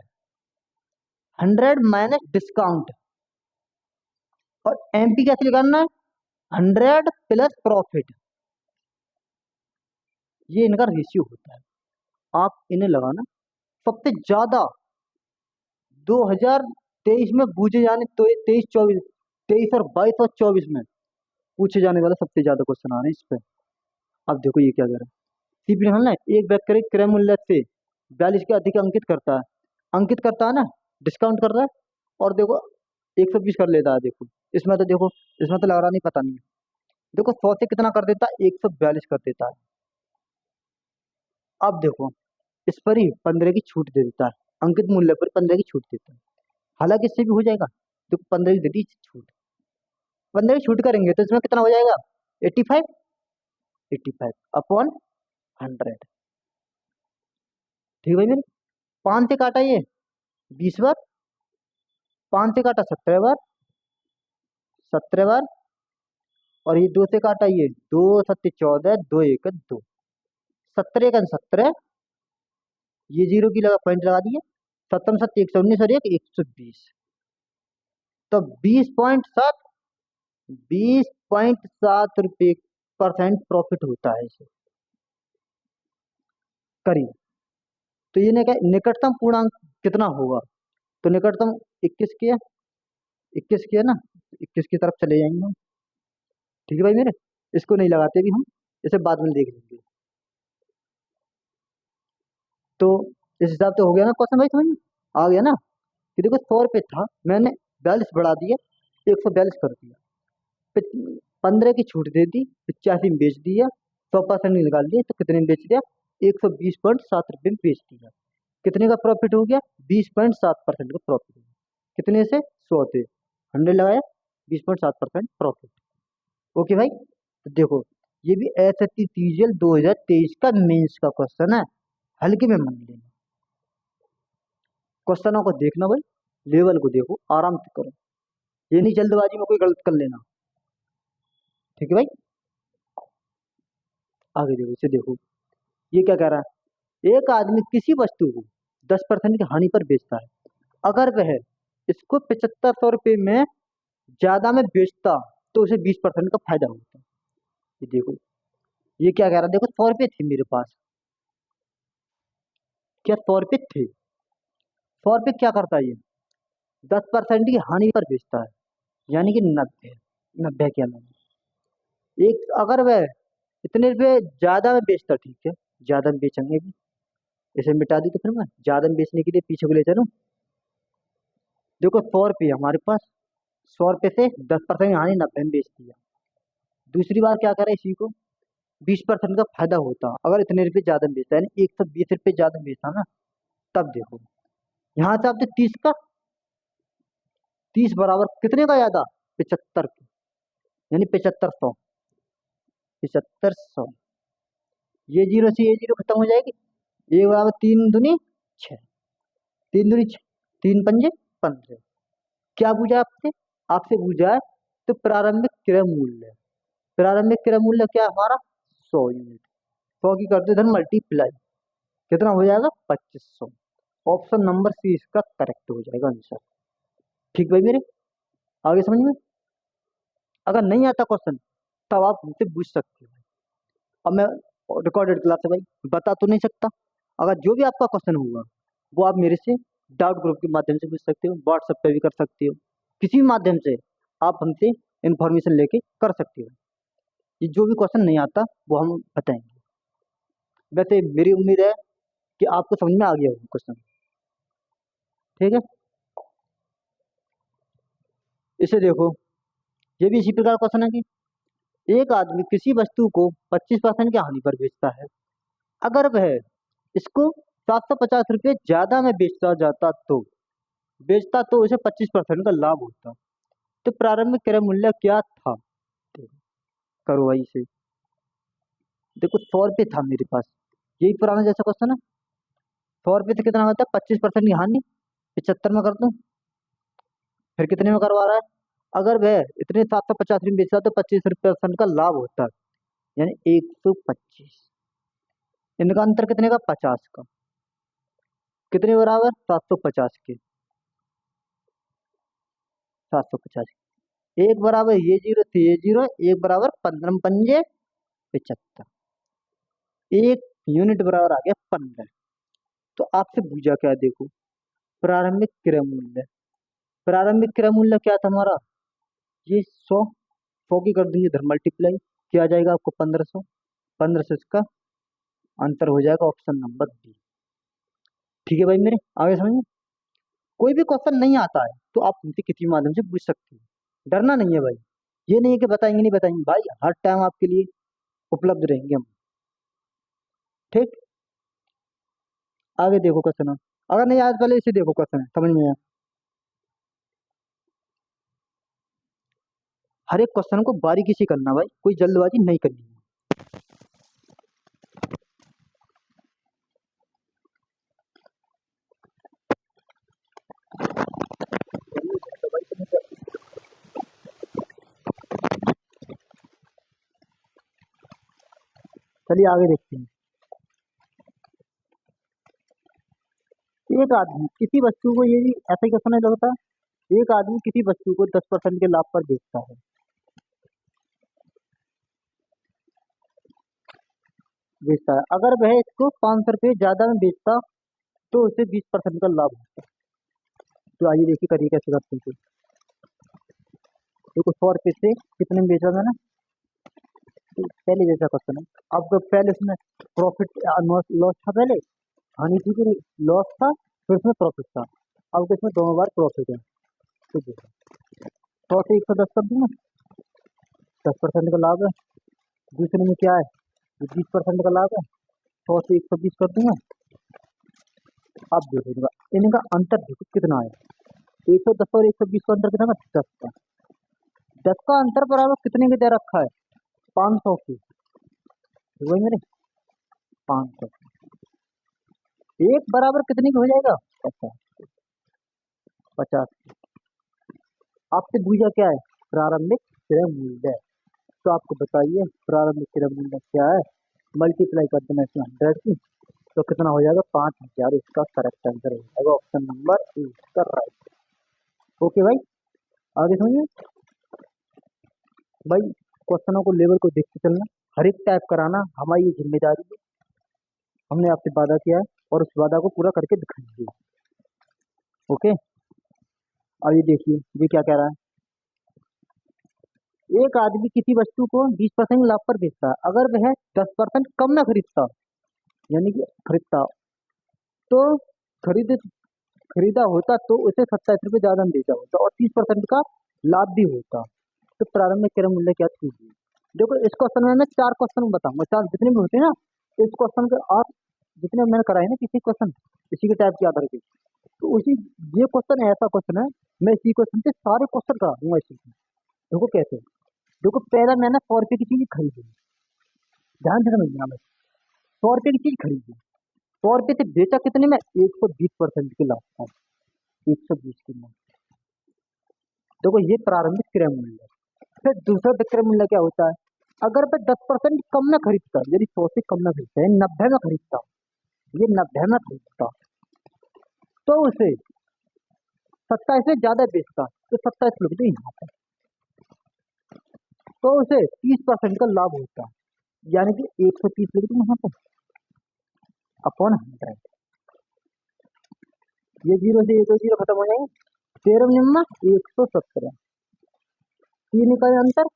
100 माइनस डिस्काउंट। और एमपी कैसे निकालना है, 100 प्लस प्रॉफिट। ये इनका रेशियो होता है, आप इन्हें लगाना। सबसे ज्यादा 2023 में पूछे जाने, तो 23 24, 23 और 22 और 24 में पूछे जाने वाला सबसे ज्यादा क्वेश्चन आ रहे हैं इस पे। अब देखो ये क्या कर रहा है, सीपी निकालना है, एक व्यक्ति क्रय मूल्य से 42 के अधिक अंकित करता है, अंकित करता है ना, डिस्काउंट कर रहा है। और देखो 120 कर लेता है। देखो इसमें तो देखो, इसमें तो लग रहा नहीं, पता नहीं है। देखो 100 से कितना कर देता है, 142 कर देता है। अब देखो, इस पर ही 15 की छूट दे देता है, अंकित मूल्य पर 15 की छूट देता है। हालांकि इससे भी हो जाएगा, देखो 15 की दे दी छूट, 15 की छूट करेंगे तो इसमें कितना हो जाएगा, 85, 85 अपॉन 100। ठीक है भाई मेरे, 5 से काटा ये 20 बार, 5 से काटा 17 बार, 17 बार, और ये 2 से काटा ये 2 सत्ते 14, 2 एक 2, 17 एक 17, ये जीरो की लगा पॉइंट लगा दिए, 17 सत्ते 119 और एक 120। तो 20.7, 20.7 रुपये परसेंट प्रॉफिट होता है इसे करीब। तो ये निकटतम पूर्णांक कितना होगा, तो निकटतम 21 के है, 21 के है ना, 21 की तरफ चले जाएंगे हम। ठीक है भाई मेरे, इसको नहीं लगाते भी हम, इसे बाद में देख लेंगे। तो इस हिसाब से हो गया ना क्वेश्चन भाई, समझ में आ गया ना, कि देखो 100 रुपये था, मैंने 42 बढ़ा दिया, 142 कर दिया, 15 की छूट दे दी, 85 में बेच दिया, 100% निकाल दिया, तो कितने में बेच दिया, 120.7 रुपये में बेच दिया। कितने का प्रॉफिट हो गया, 20.7% का प्रॉफिट हो गया। कितने से, 100 से 100 लगाया, 20.7% प्रॉफिट। ओके भाई, तो देखो, ये भी एस एस सी सीजीएल 2023 का मेंस का क्वेश्चन है, हल्के में मान लेना। क्वेश्चनों को देखना भाई, लेवल को देखो, आराम से करो, ये नहीं जल्दबाजी में कोई गलत कर लेना। ठीक है भाई, आगे देखो, इसे देखो, ये क्या कह रहा है, एक आदमी किसी वस्तु को 10% की हानि पर बेचता है। अगर वह इसको 7500 रुपये में ज्यादा में बेचता तो उसे 20% का फायदा होता। ये देखो, ये क्या कह रहा है, देखो 100 रुपये थे मेरे पास, क्या 100 रुपये थे, 100 रुपये क्या करता है ये, 10% की हानि पर बेचता है, यानी कि 90, 90 के अलावा एक, अगर वह इतने रुपये ज्यादा में बेचता, ठीक है, ज्यादा में बेचेंगे भी, इसे मिटा दी तो फिर मैं ज्यादा में बेचने के लिए पीछे को ले चलूं। देखो 100 रुपये हमारे पास, 100 रुपये से 10% हानि, 90 में बेच दिया। दूसरी बार क्या करें, इसी को 20% का फायदा होता अगर इतने रुपये ज्यादा में बेचता है, यानी 120 रुपये ज्यादा में बेचता ना, तब देखो यहाँ से आपने 30 का, 30 बराबर कितने का ज्यादा, 75 के, यानी 7500, 7500, ये जीरो से ये जीरो खत्म हो जाएगी, ये बराबर 3 दूनी 6, 3 दूनी 6, 3 पंजे 15। क्या पूछा आपसे, आपसे पूछा है तो प्रारंभिक क्रय मूल्य, प्रारंभिक क्रय मूल्य क्या है हमारा, 100 यूनिट, 100 की करते धन मल्टीप्लाई, कितना हो जाएगा, 2500। ऑप्शन नंबर सी इसका करेक्ट हो जाएगा आंसर। ठीक भाई मेरे, आगे समझ में। अगर नहीं आता क्वेश्चन तब आप मुझसे पूछ सकते हो। अब मैं रिकॉर्डेड क्लास है भाई, बता तो नहीं सकता, अगर जो भी आपका क्वेश्चन होगा वो आप मेरे से डाउट ग्रुप के माध्यम से पूछ सकते हो, व्हाट्सएप पे भी कर सकते हो, किसी भी माध्यम से आप हमसे इंफॉर्मेशन लेके कर सकते हो। ये जो भी क्वेश्चन नहीं आता वो हम बताएंगे। वैसे मेरी उम्मीद है कि आपको समझ में आ गया होगा क्वेश्चन, ठीक है। इसे देखो, ये भी इसी प्रकार क्वेश्चन है कि एक आदमी किसी वस्तु को 25% की हानि पर बेचता है, अगर वह इसको 750 रुपये ज्यादा में बेचता तो उसे 25% का लाभ होता, तो प्रारंभिक क्रय मूल्य क्या था। देखो, करो भाई इसे, देखो 100 रुपये था मेरे पास, यही पुराना जैसा क्वेश्चन है, 100 रुपये से कितना होता है, 25% की हानि, 75 में कर दूं, फिर कितने में करवा रहा है, अगर वह इतने 750 में बेचता तो 25% का लाभ होता, यानी 125, इनका अंतर कितने का, 50 का, कितने बराबर, 750 के, 750, एक बराबर ये जीरो थे ये जीरो, एक बराबर 15 पंजे 75, एक यूनिट बराबर आ गया 15। तो आपसे पूछा क्या है, देखो प्रारंभिक क्रय मूल्य, प्रारंभिक क्रय मूल्य क्या था हमारा, ये 100, 100 की कर देंगे इधर मल्टीप्लाई, क्या आ जाएगा आपको 1500, 1500 इसका अंतर हो जाएगा ऑप्शन नंबर बी। ठीक है भाई मेरे, आगे समझ में। कोई भी क्वेश्चन नहीं आता है तो आप हमसे किसी माध्यम से पूछ सकते हो, डरना नहीं है भाई, ये नहीं है कि बताएंगे नहीं बताएंगे भाई, हर टाइम आपके लिए उपलब्ध रहेंगे हम, ठीक। आगे देखो क्वेश्चन, अगर नहीं आज पहले इसे देखो क्वेश्चन समझ में आया। हर एक क्वेश्चन को बारीकी से करना भाई, कोई जल्दबाजी नहीं करनी है। चलिए आगे देखते हैं। एक आदमी किसी वस्तु को, ये भी ऐसा ही क्वेश्चन है लगता है, एक आदमी किसी वस्तु को 10% के लाभ पर बेचता है, अगर वह इसको 500 रुपये ज्यादा में बेचता तो उसे 20% का लाभ होता। तो आइए देखिए करिए कैसे करते हैं। देखो 100 रुपये से कितने में बेचा था ना, तो पहले जैसा क्वेश्चन है, अब तो पहले इसमें प्रॉफिट लॉस था, पहले हानि थी, फिर लॉस था, फिर इसमें प्रॉफिट था, अब तो इसमें दोनों बार प्रॉफिट है। तो देखो 100 से 110 कर दूंगा, 10% का लाभ है, दूसरे में क्या है, 20% का लाभ है, 100 से 120 कर दूंगा। अब देखो इनका अंतर देखो कितना है, 110 और 120 का अंतर कितना है, 10 का, 10 का अंतर बराबर कितने के दे रखा है, 500 की, वही मेरे 500, एक बराबर कितने की हो जाएगा, 50, 50। आपसे पूछा क्या है, प्रारंभिक क्रय मूल्य, तो आपको बताइए प्रारंभिक क्रय मूल्य क्या है, मल्टीप्लाई कर देना इसमें 100 की, तो कितना हो जाएगा, 5000, इसका करेक्ट आंसर हो जाएगा ऑप्शन नंबर ए इसका राइट। ओके भाई, आगे समझिए भाई। क्वेश्चनों को लेवल को देखते चलना, हर एक टाइप कराना हमारी ये जिम्मेदारी है। हमने आपसे वादा किया है और उस वादा को पूरा करके दिखाएंगे। ओके, अब ये देखिए ये क्या कह रहा है। एक आदमी किसी वस्तु को 20% लाभ पर बेचता है, अगर वह 10% कम में खरीदता, यानी कि खरीदता तो खरीद खरीदा होता तो उसे 27 रुपये ज्यादा में बेचा होता और 30% का लाभ भी होता। तो प्रारंभिक क्रय मूल्य क्या थी? देखो इस क्वेश्चन में मैं 4 क्वेश्चन बताऊंगा, 4 जितने भी होते हैं ना, इस क्वेश्चन के आप जितने मैंने कराए ना किसी क्वेश्चन इसी के टाइप के आधार के, तो उसी ये क्वेश्चन ऐसा क्वेश्चन है, मैं इसी क्वेश्चन से सारे क्वेश्चन करा दूंगा इसी में। देखो कैसे, देखो पहला मैंने 100 रुपये की चीज खरीदी, ध्यान से समझना। मैं 100 रुपये की चीज खरीदी, 100 रुपये से बेचा कितने में? 120% के लाभ था, 120 के लाभ। देखो ये प्रारंभिक क्रय मूल्य है। फिर दूसरा विक्रय मूल्य क्या होता है? अगर मैं 10% कम में खरीदता, यदि 100 से कम में खरीदता है, 90 में खरीदता, ये 90 में खरीदता, तो उसे 27 से ज्यादा बेचता, तो 27 लिख दो यहाँ पर, तो उसे 30% का लाभ होता, यानी कि 130 लिख दो यहाँ पर अपॉन 100। ये जीरो से ये दो जीरो खत्म हो जाएंगे, 13 निम्मा 117, तीन का अंतर,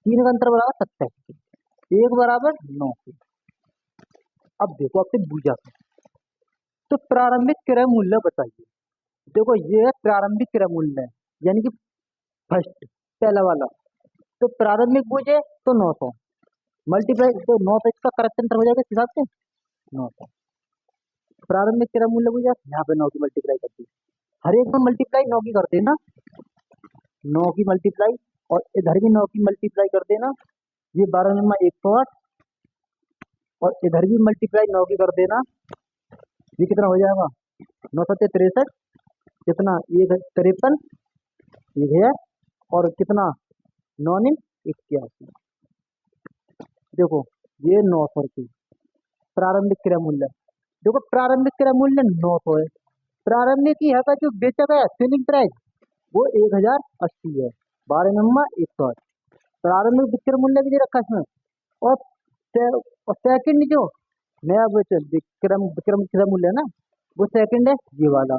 तीन का अंतर बराबर 27, एक बराबर 9। अब देखो आपसे पूछा तो प्रारंभिक क्रय मूल्य बताइए। देखो ये है प्रारंभिक क्रय मूल्य, यानी कि फर्स्ट, पहला वाला। तो प्रारंभिक पूछे तो 900 मल्टीप्लाई, तो 900 इसका करेक्ट हो जाएगा इस हिसाब से 900। प्रारंभिक क्रय मूल्य पूछा, यहाँ पे 9 की मल्टीप्लाई कर दी, हर एक में मल्टीप्लाई 9 की कर देना, 9 की मल्टीप्लाई, और इधर भी 9 की मल्टीप्लाई कर देना, ये 12 में 108, और इधर भी मल्टीप्लाई 9 की कर देना, ये कितना हो जाएगा? 963, कितना? एक 53, एक है, और कितना? 9 इन 81। देखो ये 900 रुपये प्रारंभिक क्रय मूल्य। देखो प्रारंभिक क्रय मूल्य 900 है, प्रारंभिक ही है का जो बेचा गया सेलिंग प्राइस वो 1080 है, 12 नंबर 108, प्रारंभिक विक्रय मूल्य भी दे रखा है इसमें। और और सेकंड जो नया विक्रम विक्रम क्रय मूल्य है ना, वो सेकंड है ये वाला,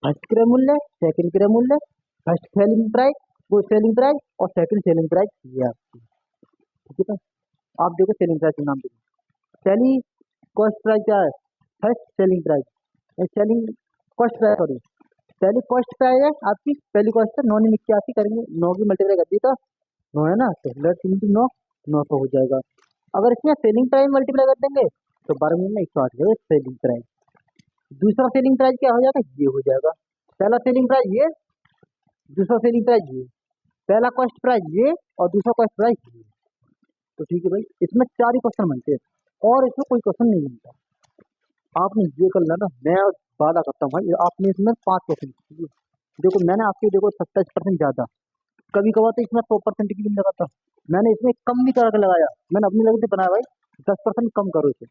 फर्स्ट क्रय मूल्य, सेकंड क्रय मूल्य, फर्स्ट सेलिंग प्राइस वो सेलिंग प्राइस, और सेकंड सेलिंग प्राइस ये आपकी। ठीक है, आप देखो सेलिंग प्राइस के नाम पे सेलिंग कॉस्ट प्राइस क्या है? First selling price, selling cost price, sorry पहली कॉस्ट प्राइस है आपकी, पहली कॉस्ट है 9 में 81 करेंगे, 9 की मल्टीप्लाई कर दी तो 9 है ना, तो 9 900 हो जाएगा। अगर इसमें सेलिंग प्राइस मल्टीप्लाई कर देंगे तो 12 में 108 है सेलिंग प्राइस। दूसरा सेलिंग प्राइस क्या हो जाएगा? ये हो जाएगा, पहला सेलिंग प्राइस ये, दूसरा सेलिंग प्राइस ये, पहला कॉस्ट प्राइस ये और दूसरा कॉस्ट प्राइस ये। तो ठीक है भाई, इसमें 4 ही क्वेश्चन बनते हैं और इसमें कोई क्वेश्चन नहीं बनता। आपने ये कर लेना, मैं वादा करता हूँ भाई, आपने इसमें 5%, देखो मैंने आपके देखो 27% ज्यादा, कभी कभार तो इसमें 100% की भी नहीं लगाता, मैंने इसमें कम भी करके लगाया, मैंने अपनी लगन से बनाया भाई, 10% कम करो इसे।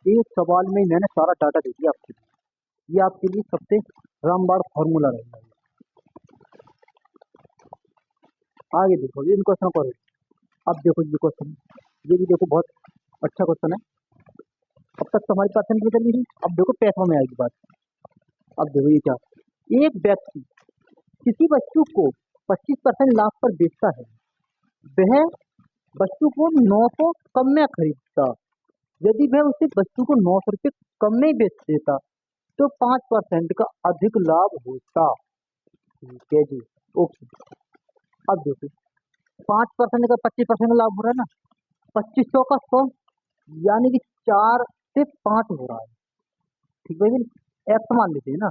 एक सवाल में ही मैंने सारा डाटा दे दिया आपके लिए, ये आपके लिए सबसे रामबाण फॉर्मूला रहेगा। आगे देखो इन क्वेश्चन करो, अब देखो ये क्वेश्चन, ये भी देखो बहुत अच्छा क्वेश्चन है। अब तक तो हमारी परसेंट चली थी, अब देखो पैसों में आएगी बात। अब देखो ये क्या, एक व्यक्ति किसी वस्तु को 25% लाभ पर बेचता है, वह वस्तु को 900 कम में खरीदता, यदि वह उसी वस्तु को 900 रुपये कम में बेच देता तो 5% का अधिक लाभ होता। ठीक है जी, ओके। अब देखो 5% का 25% लाभ हो रहा है ना, 2500 का 100, यानी कि 4 से 5 हो रहा है। ठीक है जी, एक्स मान लेते हैं ना।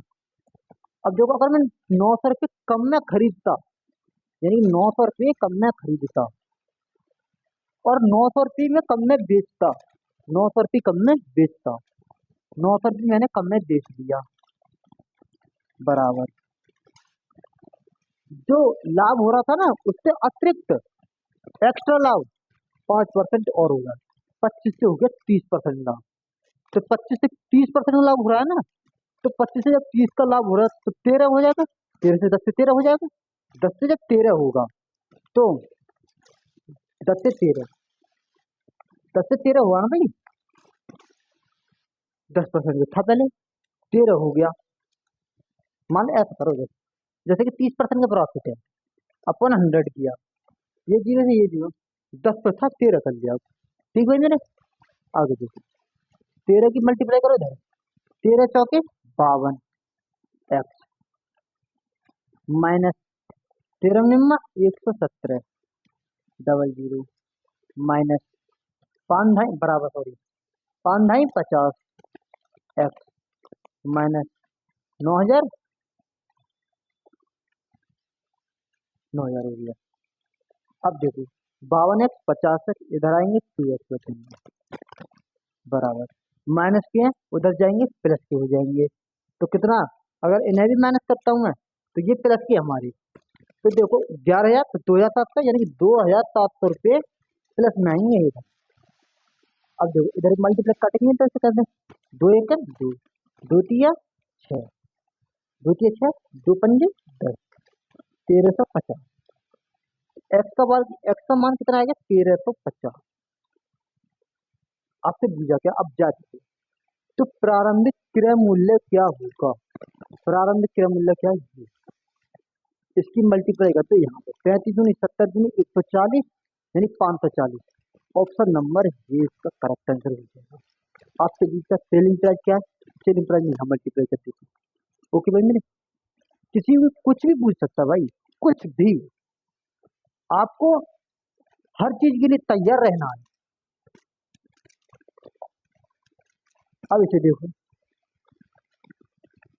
अब देखो अगर मैं 900 रुपये कम में खरीदता, यानी 900 रुपये कम में खरीदता और 900 रुपये में कम में बेचता, 900 रुपये कम में बेचता, 900 रुपये मैंने कम में बेच दिया, बराबर जो लाभ हो रहा था ना उससे अतिरिक्त एक्स्ट्रा लाभ 5% और होगा, 25 से हो गया 30% लाभ। तो 25 से 30% लाभ हो रहा है ना, तो 25 से जब 30 का लाभ हो रहा है तो 13 हो जाएगा, 13 से 10 से 13 हो जाएगा। 10 से जब 13 होगा तो 10 से 13, 10 से 13 हुआ ना भाई, 10% था पहले, 13 हो गया। मान लो ऐसा करो, जैसे कि 30% का प्रॉफिट है, अपन 100 किया, ये जीरो से ये जीरो, 10 पर था 13 कर लिया। ठीक भाई मेरे, आगे देखो, 13 की मल्टीप्लाई करो इधर, 13 चौके 52 एक्स माइनस 13 निम्मा 117 डबल जीरो माइनस 5 ढाई बराबर, सॉरी 5 ढाई 50 एक्स माइनस 9000 हो गया। अब देखो 52 एक्स 50 एक्स इधर आएंगे 2 एक्स बचेंगे बराबर, माइनस के हैं उधर जाएंगे प्लस के हो जाएंगे, तो कितना, अगर इन्हें भी माइनस करता हूँ मैं तो ये प्लस की हमारी, तो देखो 11,000 तो 2,700 यानी कि 2,700 रुपये प्लस में आएंगे इधर। अब देखो इधर मल्टीप्लाई काटेंगे तो ऐसे कर दें, 2 एक 2, 2 तिया 6, 2 तिया 6, 2 पंजे 10, 1350। एक्स का मान कितना आएगा, 1350। आपसे पूछा क्या, अब जा चुके, तो प्रारंभिक क्रय मूल्य क्या होगा, प्रारंभिक क्रय मूल्य क्या है, इसकी मल्टीप्लाई करते हैं यहाँ पे, 35 दूनी 70 दूनी 140 यानी 540, ऑप्शन नंबर ये इसका करेक्ट आंसर हो जाएगा। आपसे पूछता सेलिंग प्राइस क्या है, सेलिंग प्राइस यहाँ मल्टीप्लाई कर देते हैं। ओके भाई मेरे, किसी भी कुछ भी पूछ सकता है भाई, कुछ भी, आपको हर चीज के लिए तैयार रहना है। अब इसे देखो,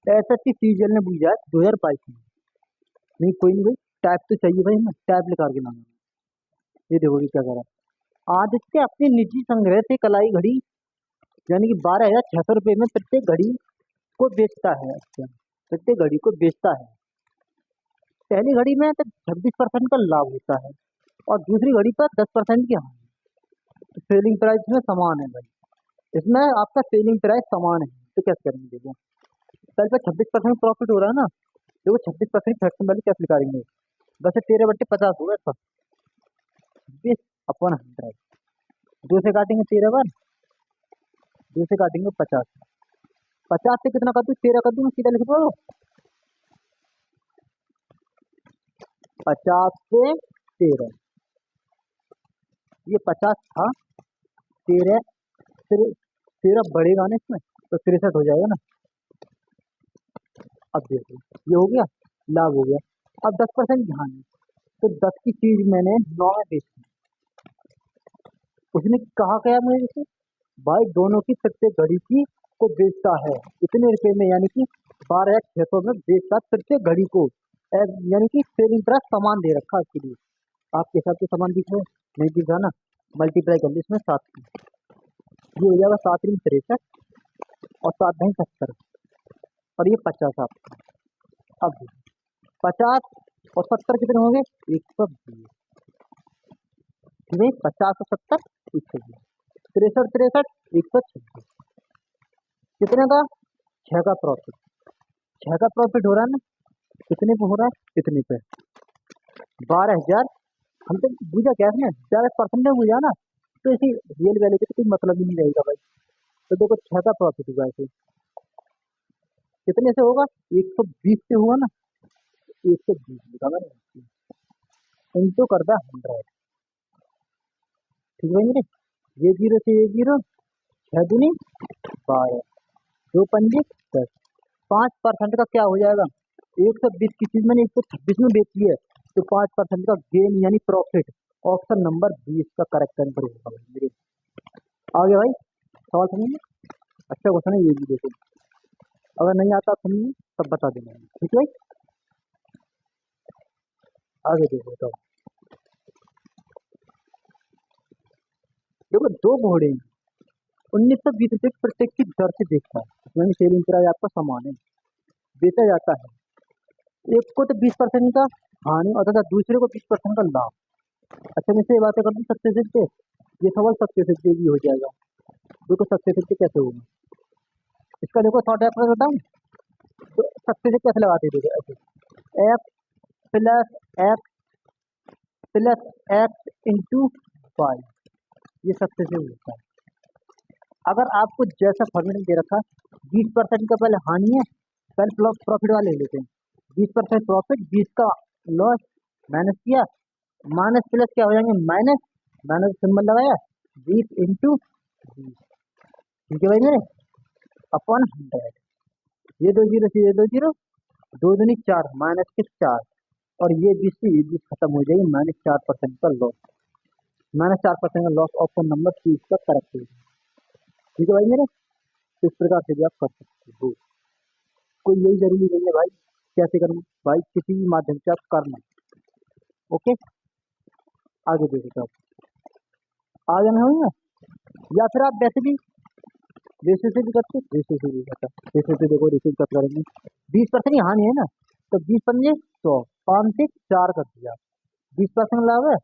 एसएससी सीजीएल ने पूछा है 2022 में, नहीं कोई नहीं भाई, टैब तो चाहिए भाई, हमें टैब निकाल के लाना। ये देखो क्या कह रहा है, आदित्य अपने निजी संग्रह से कलाई घड़ी यानी कि 12,600 रुपये में प्रत्येक घड़ी को बेचता है। अच्छा, प्रत्येक घड़ी को बेचता है, पहली घड़ी में तो 26% का लाभ होता है और दूसरी घड़ी पर 10% की हानि, तो सेलिंग प्राइस में समान है भाई, इसमें आपका सेलिंग प्राइस समान है, तो कैसे करेंगे, देखो पहले पे 26% प्रॉफिट हो रहा है ना, देखो 26% फ्रैक्शन वैल्यू कैसे निकालेंगे, वैसे 13/50 होगा इसका, 20/100, 2 से काटेंगे 13 बार, 2 से काटेंगे 50, 50 से कितना कर दूँ, 13 कर दूँ, सीधा लिख दो, 50 से 13, ये 50 था, 13 13 बढ़ेगा ना इसमें तो 63 हो जाएगा ना। अब देखो ये हो गया, लाभ हो गया। अब 10% ध्यान है, तो 10 की चीज मैंने 9 में बेची, उसने कहा क्या मुझे, जैसे भाई दोनों की प्रत्येक घड़ी की को बेचता है इतने रुपए में, यानी कि 12,600 में बेचता है प्रत्येक घड़ी को, यानी कि सेलिंग प्राइस सामान दे रखा इसके लिए, आपके हिसाब से सामान दिख रहा है, नहीं दिख रहा ना, मल्टीप्लाई कर ली इसमें 7 की, ये हो जाएगा 7 × 63 और 7 × 70 और ये 50 आपका। अब 50 और 70 कितने होंगे, 120, ठीक है, 50 और 70 120, 63 126, कितने का, 6 का प्रॉफिट, 6 का प्रॉफिट हो रहा है ना, कितने पे हो रहा है, कितने पे, 12,000, हम तो बुझा क्या है, ज़्यादा परसेंट में बुझा ना, तो इसी रियल वैल्यू के तो कोई मतलब ही नहीं रहेगा भाई। तो देखो 6 का प्रॉफिट हुआ ऐसे, कितने से होगा, 120 से हुआ ना, 120 लिखा मैंने, इंटू कर दा 100, ठीक है मेरे, ये जीरो से ये जीरो, 6 दूनी 12, 2 पंजे 10, 5% का क्या हो जाएगा, 120 की चीज मैंने 126 में बेची है, तो 5% का गेन यानी प्रॉफिट, ऑप्शन नंबर 20 का करेक्ट आंसर होगा भाई मेरे। आगे भाई सवाल समझिए, अच्छा क्वेश्चन है ये भी, देखो अगर नहीं आता समझिए तब बता देना, ठीक है भाई। आगे देखो तो देखो, 2 घोड़े 1920 रुपये प्रत्येक की दर से बेचता है, यानी सेलिंग प्राइस आपका समान है, बेचा जाता है, एक को तो 20% का हानि और तथा दूसरे को 20% का लाभ। अच्छा मैं से बातें कर दूँ सक्सेसिव पे, ये सवाल सक्सेसिव पे भी हो जाएगा। देखो सक्सेसिव पे कैसे होगा, इसका देखो थॉट आपको बताऊँ, तो सक्सेसिव कैसे लगाते, देखो ऐसे x plus x plus x into y, ये सबसे से होता है। अगर आपको जैसा फॉर्मूला दे रखा 20% का पहले हानि है, पहले प्रॉफिट वाले लेते हैं। 20% प्रॉफिट, 20 का लॉस, माइनस किया, माइनस प्लस क्या हो जाएंगे माइनस, माइनस सिंबल लगाया, 20 इंटू 20, ठीक है भाई मेरे, अपॉन 100। ये 2 जीरो से ये 2 जीरो, 2 दूनी 4, माइनस के 4, और ये 20 से ये 20 खत्म हो जाएगी, -4% का लॉस, -4% का लॉस ऑप्शन नंबर 30 का करेक्ट है। ठीक है भाई मेरे, इस प्रकार से भी आप कर सकते हो। कोई यही जरूरी नहीं है भाई कैसे करना, भाई किसी भी माध्यम से आप करना। ओके, आगे देखो आप आगे में होगा, या फिर आप वैसे भी रेशो से भी करते, रेशो से भी करता, रेशो से देखो, रेशो कट करेंगे 20% ही हानि है ना, तो 20 पंजे 100, 5 से 4 कर दिया, 20% लाभ है,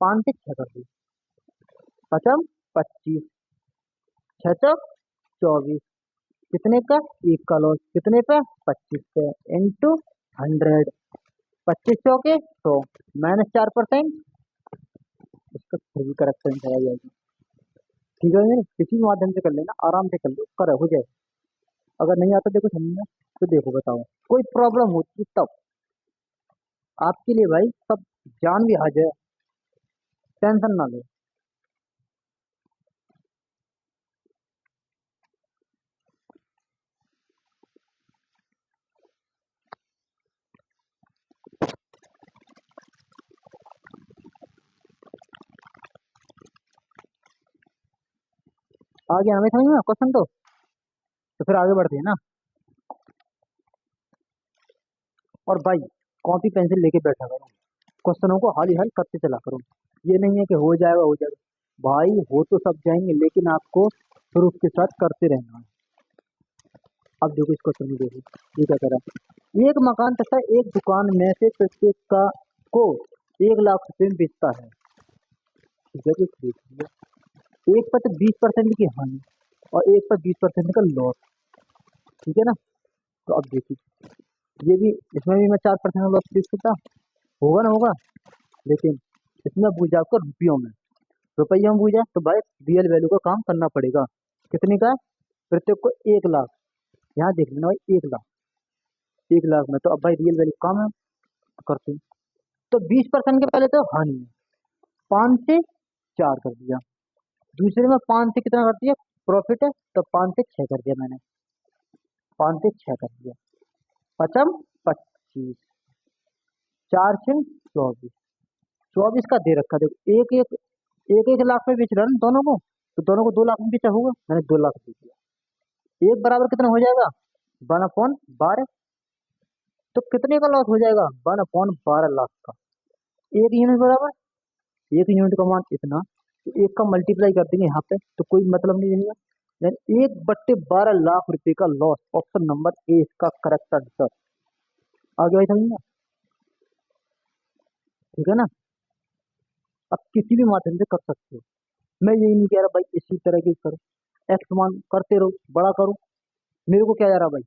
5 से 6 कर दिया, पचम 25, 6 चौक 24, कितने का, एक का लॉस, कितने पे 25 पे, इंटू 100, 25 चौके 100, -4%, इसका फिर भी करेक्शन आ जाएगी। ठीक है, किसी भी माध्यम से कर लेना, आराम से कर लो, कर हो जाए। अगर नहीं आता देखो समझ में, तो देखो बताओ, कोई प्रॉब्लम होती तब आपके लिए भाई सब जान भी हाजिर है, टेंशन ना लो। आगे हमें समझ में क्वेश्चन, तो फिर आगे बढ़ते हैं ना। और भाई कॉपी पेंसिल लेके बैठा करो, क्वेश्चनों को हाल ही हाल करते चला करो, ये नहीं है कि हो जाएगा हो जाएगा, भाई हो तो सब जाएंगे, लेकिन आपको प्रूफ के साथ करते रहना है। अब देखो इस क्वेश्चन में, देखो ये क्या कह रहा है, एक मकान तथा एक दुकान में से प्रत्येक का को 1 लाख रुपए में बेचता है। ठीक है, एक पर तो 20% की हानि और एक पर 20% का लॉस, ठीक है ना। तो अब देखिए, ये भी, इसमें भी मैं 4% का लॉस देख सकता, होगा ना होगा, लेकिन इसमें पूछा आपको रुपयों में, रुपये में पूछा तो भाई रियल वैल्यू का काम करना पड़ेगा। कितने का, प्रत्येक को 1 लाख, यहाँ देख लेना भाई 1 लाख, 1 लाख में, तो अब भाई रियल वैल्यू काम है करते हैं। तो 20% के पहले तो हानि है, 5 से 4 कर दिया, दूसरे में 5 से कितना कर दिया प्रॉफिट है, तो 5 से 6 कर दिया मैंने, 5 से 6 कर दिया, पचम 25, 4 से 24, 24 का दे रखा, देखो एक एक, एक एक लाख में बेच रहा है ना दोनों को, तो दोनों को 2 लाख में बेचा होगा, मैंने 2 लाख दे दिया, एक बराबर कितना हो जाएगा 1/12, तो कितने का लॉस हो जाएगा 1/12 लाख का, एक यूनिट बराबर, एक यूनिट का मान इतना, तो एक का मल्टीप्लाई कर देंगे यहाँ पे, तो कोई मतलब नहीं रहेगा, यानी 1/12 लाख रुपए का लॉस, ऑप्शन नंबर ए इसका करेक्ट आंसर। आगे भाई समझिए, ठीक है ना। अब किसी भी माध्यम से कर सकते हो, मैं यही नहीं कह रहा भाई इसी तरह की करो, एक्स मान करते रहो, बड़ा करो, मेरे को क्या जा रहा भाई,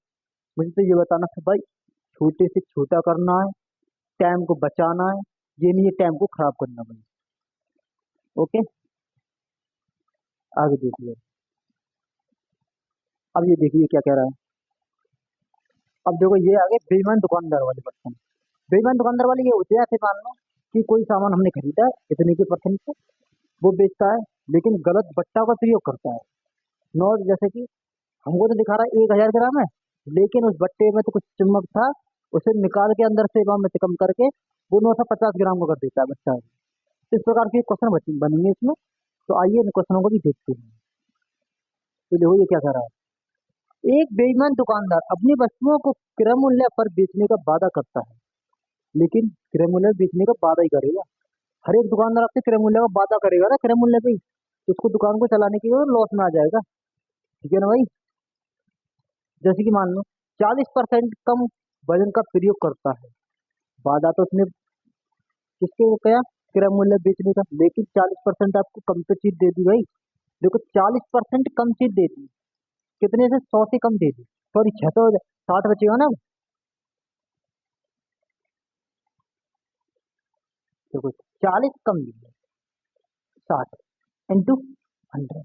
मुझे तो ये बताना था भाई, छोटे से छोटा करना है, टाइम को बचाना है, ये नहीं है टाइम को खराब करना भाई। ओके, आगे देखिए, अब ये देखिए क्या कह रहा है, अब देखो ये आगे बेईमान दुकानदार वाले पर्सन, बेईमान दुकानदार वाले ये होते हैं, ऐसे मान लो कि कोई सामान हमने खरीदा है इतने के परसेंट से, वो बेचता है, लेकिन गलत बट्टा का प्रयोग करता है, नौ, जैसे कि हमको तो दिखा रहा है 1000 ग्राम है, लेकिन उस बट्टे में तो कुछ चमक था, उसे निकाल के अंदर से एवं में से कम करके वो 950 ग्राम का कर देता है बच्चा। तो इस प्रकार के क्वेश्चन बनेंगे इसमें, तो आइए इन क्वेश्चनों को भी देखते हैं। तो देखो ये क्या कर रहा है, एक बेईमान दुकानदार अपनी वस्तुओं को क्रय मूल्य पर बेचने का वादा करता है, लेकिन क्रय मूल्य बेचने का वादा ही करेगा, हर एक दुकानदार आपसे क्रय मूल्य का वादा करेगा ना, क्रय मूल्य पे ही, तो उसको दुकान को चलाने के लिए लॉस में आ जाएगा। ठीक है ना भाई, जैसे कि मान लो 40% कम वजन का प्रयोग करता है, वादा तो उसने किसके क्या, क्रय मूल्य बेचने का, लेकिन 40% आपको कम तो चीज दे दी भाई, देखो 40% कम चीज दे दी, कितने से 100 से कम दे दी, सॉरी 6 तो 60 बचेगा ना, देखो 40 कम लीजिए, 60 इंटू 100।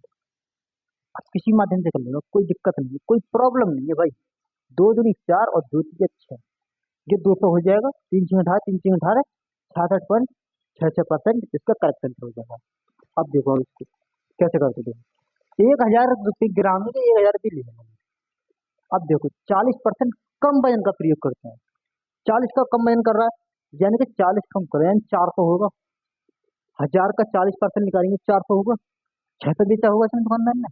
आप किसी माध्यम से कर लेगा, कोई दिक्कत नहीं है, कोई प्रॉब्लम नहीं है भाई। दो दूनी 4 और दो तीन 6, ये 200 हो जाएगा। तीन छः 18, तीन छः 18, 66.66% इसका करेक्ट आंसर हो जाएगा। अब देखो अब इसको कैसे करते देखो, 1000 रुपये ग्राम में तो 1000 रुपये ले लेंगे। अब देखो 40% कम वजन का प्रयोग करते हैं, 40 का कम वजन कर रहा है यानी कि 40 कम करो यानी 400 होगा। 1000 का 40% निकालेंगे 400 होगा, 600 बेचा होगा इसने दुकानदार ने।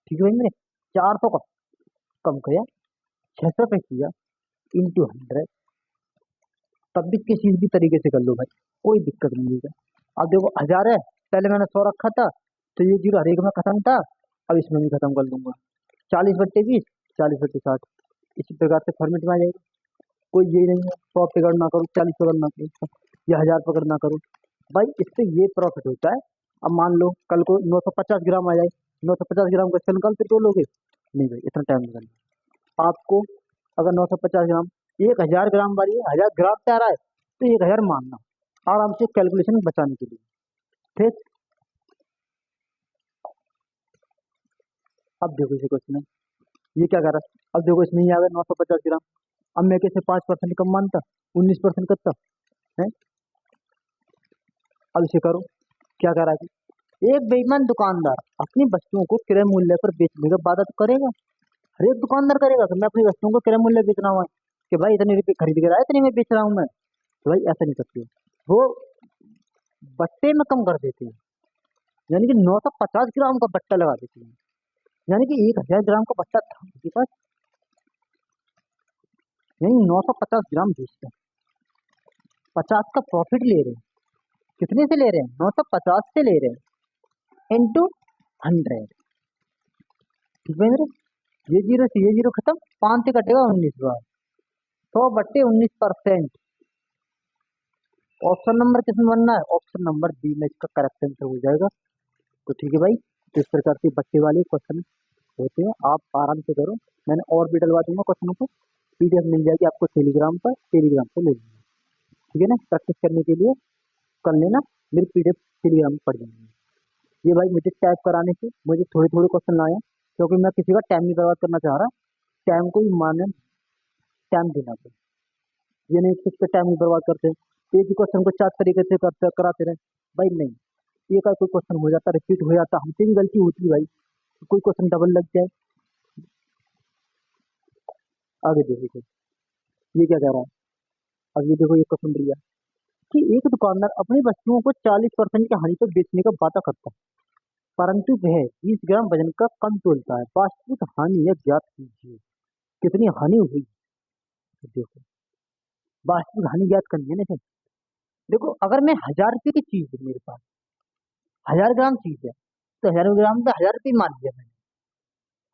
ठीक है भाई मेरे, 400 का कम किया, 600 पे किया, इंटू 100। तब भी किसी भी तरीके से कर लो भाई, कोई दिक्कत नहीं है। अब देखो 1000 है, पहले मैंने 100 रखा था तो ये जीरो हर एक में खत्म था, अब इसमें भी खत्म कर लूंगा। 40/20, 40/60, इसी प्रकार से फॉर्मेट में आ जाएगा। कोई ये नहीं है 100 पे गणना करो, 40 पे गणना करो या 1000 पे गणना करो भाई, इससे ये प्रॉफिट होता है। अब मान लो कल को 950 ग्राम आ जाए, 950 ग्राम का चल निकाल तो लोगे नहीं भाई, इतना टाइम निकाल आपको। अगर 950 ग्राम 1000 ग्राम वाली है, 1000 ग्राम पे आ रहा है तो 1000 मानना आराम से कैलकुलेशन बचाने के लिए। ठीक, अब देखो इसे क्वेश्चन है, ये क्या कर रहा है। अब देखो इसमें ही आ गया 950 ग्राम। अब मैं कैसे 5% कम मानता, 19% करता है। अब इसे करो, क्या करा कि एक बेईमान दुकानदार अपनी वस्तुओं को क्रय मूल्य पर बेचने का वादा तो करेगा। हर एक दुकानदार करेगा कि मैं अपनी वस्तुओं को क्रय मूल्य बेच रहा हूँ, कि भाई इतने रुपये खरीद के लाया, इतने में बेच रहा हूँ मैं। तो भाई ऐसा नहीं करते, वो बट्टे में कम कर देते हैं, यानी कि 950 ग्राम का बट्टा लगा देते हैं, यानी कि 1000 ग्राम का बट्टा था उनके पास, यानी 950 ग्राम बेचते हैं, 50 का प्रॉफिट ले रहे हैं। कितने से ले रहे हैं, 950 से ले रहे हैं, इंटू 100। ठीक है मेरे, ये जीरो से ये जीरो खत्म, 5 से कटेगा 19 बार, 100/19%। ऑप्शन नंबर किसमें बनना है, ऑप्शन नंबर बी में इसका करेक्ट आंसर हो जाएगा। तो ठीक है भाई, तो इस प्रकार से बच्चे वाले क्वेश्चन होते हैं, आप आराम से करो। मैंने और भी डलवा दूंगा क्वेश्चनों को, पीडीएफ मिल जाएगी आपको टेलीग्राम पर, टेलीग्राम से ले लेना। ठीक है ना, प्रैक्टिस करने के लिए कर लेना, मेरी पीडीएफ टेलीग्राम में पढ़ जाएंगे। ये भाई मुझे टाइप कराने से मुझे थोड़े थोड़े क्वेश्चन लाए हैं, क्योंकि मैं किसी का टाइम नहीं बर्बाद करना चाह रहा, टाइम को भी माने टाइम देना चाहिए। ये नहीं किस पे टाइम नहीं बर्बाद करते, एक ही क्वेश्चन को 4 तरीके से करते कराते रहे भाई, नहीं। एक आध कोई क्वेश्चन हो जाता, रिपीट हो जाता, हमसे भी गलती होती है भाई, तो कोई क्वेश्चन डबल लग जाए। आगे देखो ये क्या कह रहा है। अब ये देखो ये क्वेश्चन दिया कि एक दुकानदार अपनी वस्तुओं को 40% की हानि पर बेचने का वादा करता है, परंतु वह 20 ग्राम वजन का कम तोलता है, वास्तविक हानि यह ज्ञात कीजिए। कितनी हानि हुई, तो देखो वास्तविक हानि ज्ञात करनी है ना इसे। देखो अगर मैं 1000 रुपये की चीज है मेरे पास, 1000 ग्राम चीज है, तो 1000 ग्राम पे 1000 रुपये मान लिया मैंने।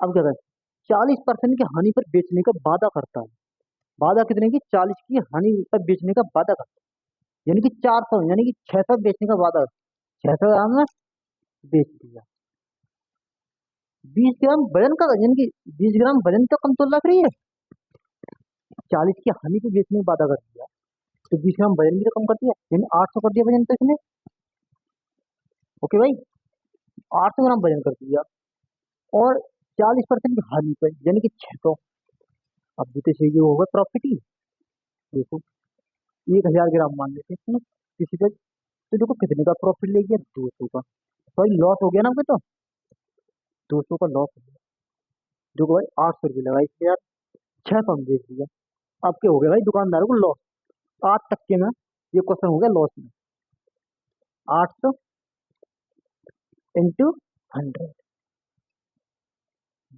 अब क्या करें, 40% की हानि पर बेचने का वादा करता है, वादा कितने की, 40 की हानि पर बेचने का वादा करता है, यानी कि 400, यानी कि 600 बेचने का वादा, 600 ग्राम में बेच दिया। 20 ग्राम वजन का, यानी कि 20 ग्राम वजन तो कम तो लग रही है, 40 की हानि पे बेचने का वादा कर दिया, तो 20 ग्राम वजन भी तो कम कर दिया, यानी 800 कर दिया वजन तो इसने। ओके भाई, 800 ग्राम वजन कर दिया, और 40% की हानि पे यानी कि 600। अब जैसे से ये होगा प्रॉफिट ही। देखो 1000 ग्राम मान लेते हैं किसी पे, तो देखो कितने का प्रॉफिट ले गया, 200 का। भाई लॉस हो गया ना आपके, तो 200 का लॉस हो गया। देखो भाई 800 रुपये लगा इसलिए यार, 600 में बेच दिया। अब क्या हो गया भाई, दुकानदारों को लॉस 8 टक्के में, ये क्वेश्चन हो गया लॉस में। 800 इंटू 100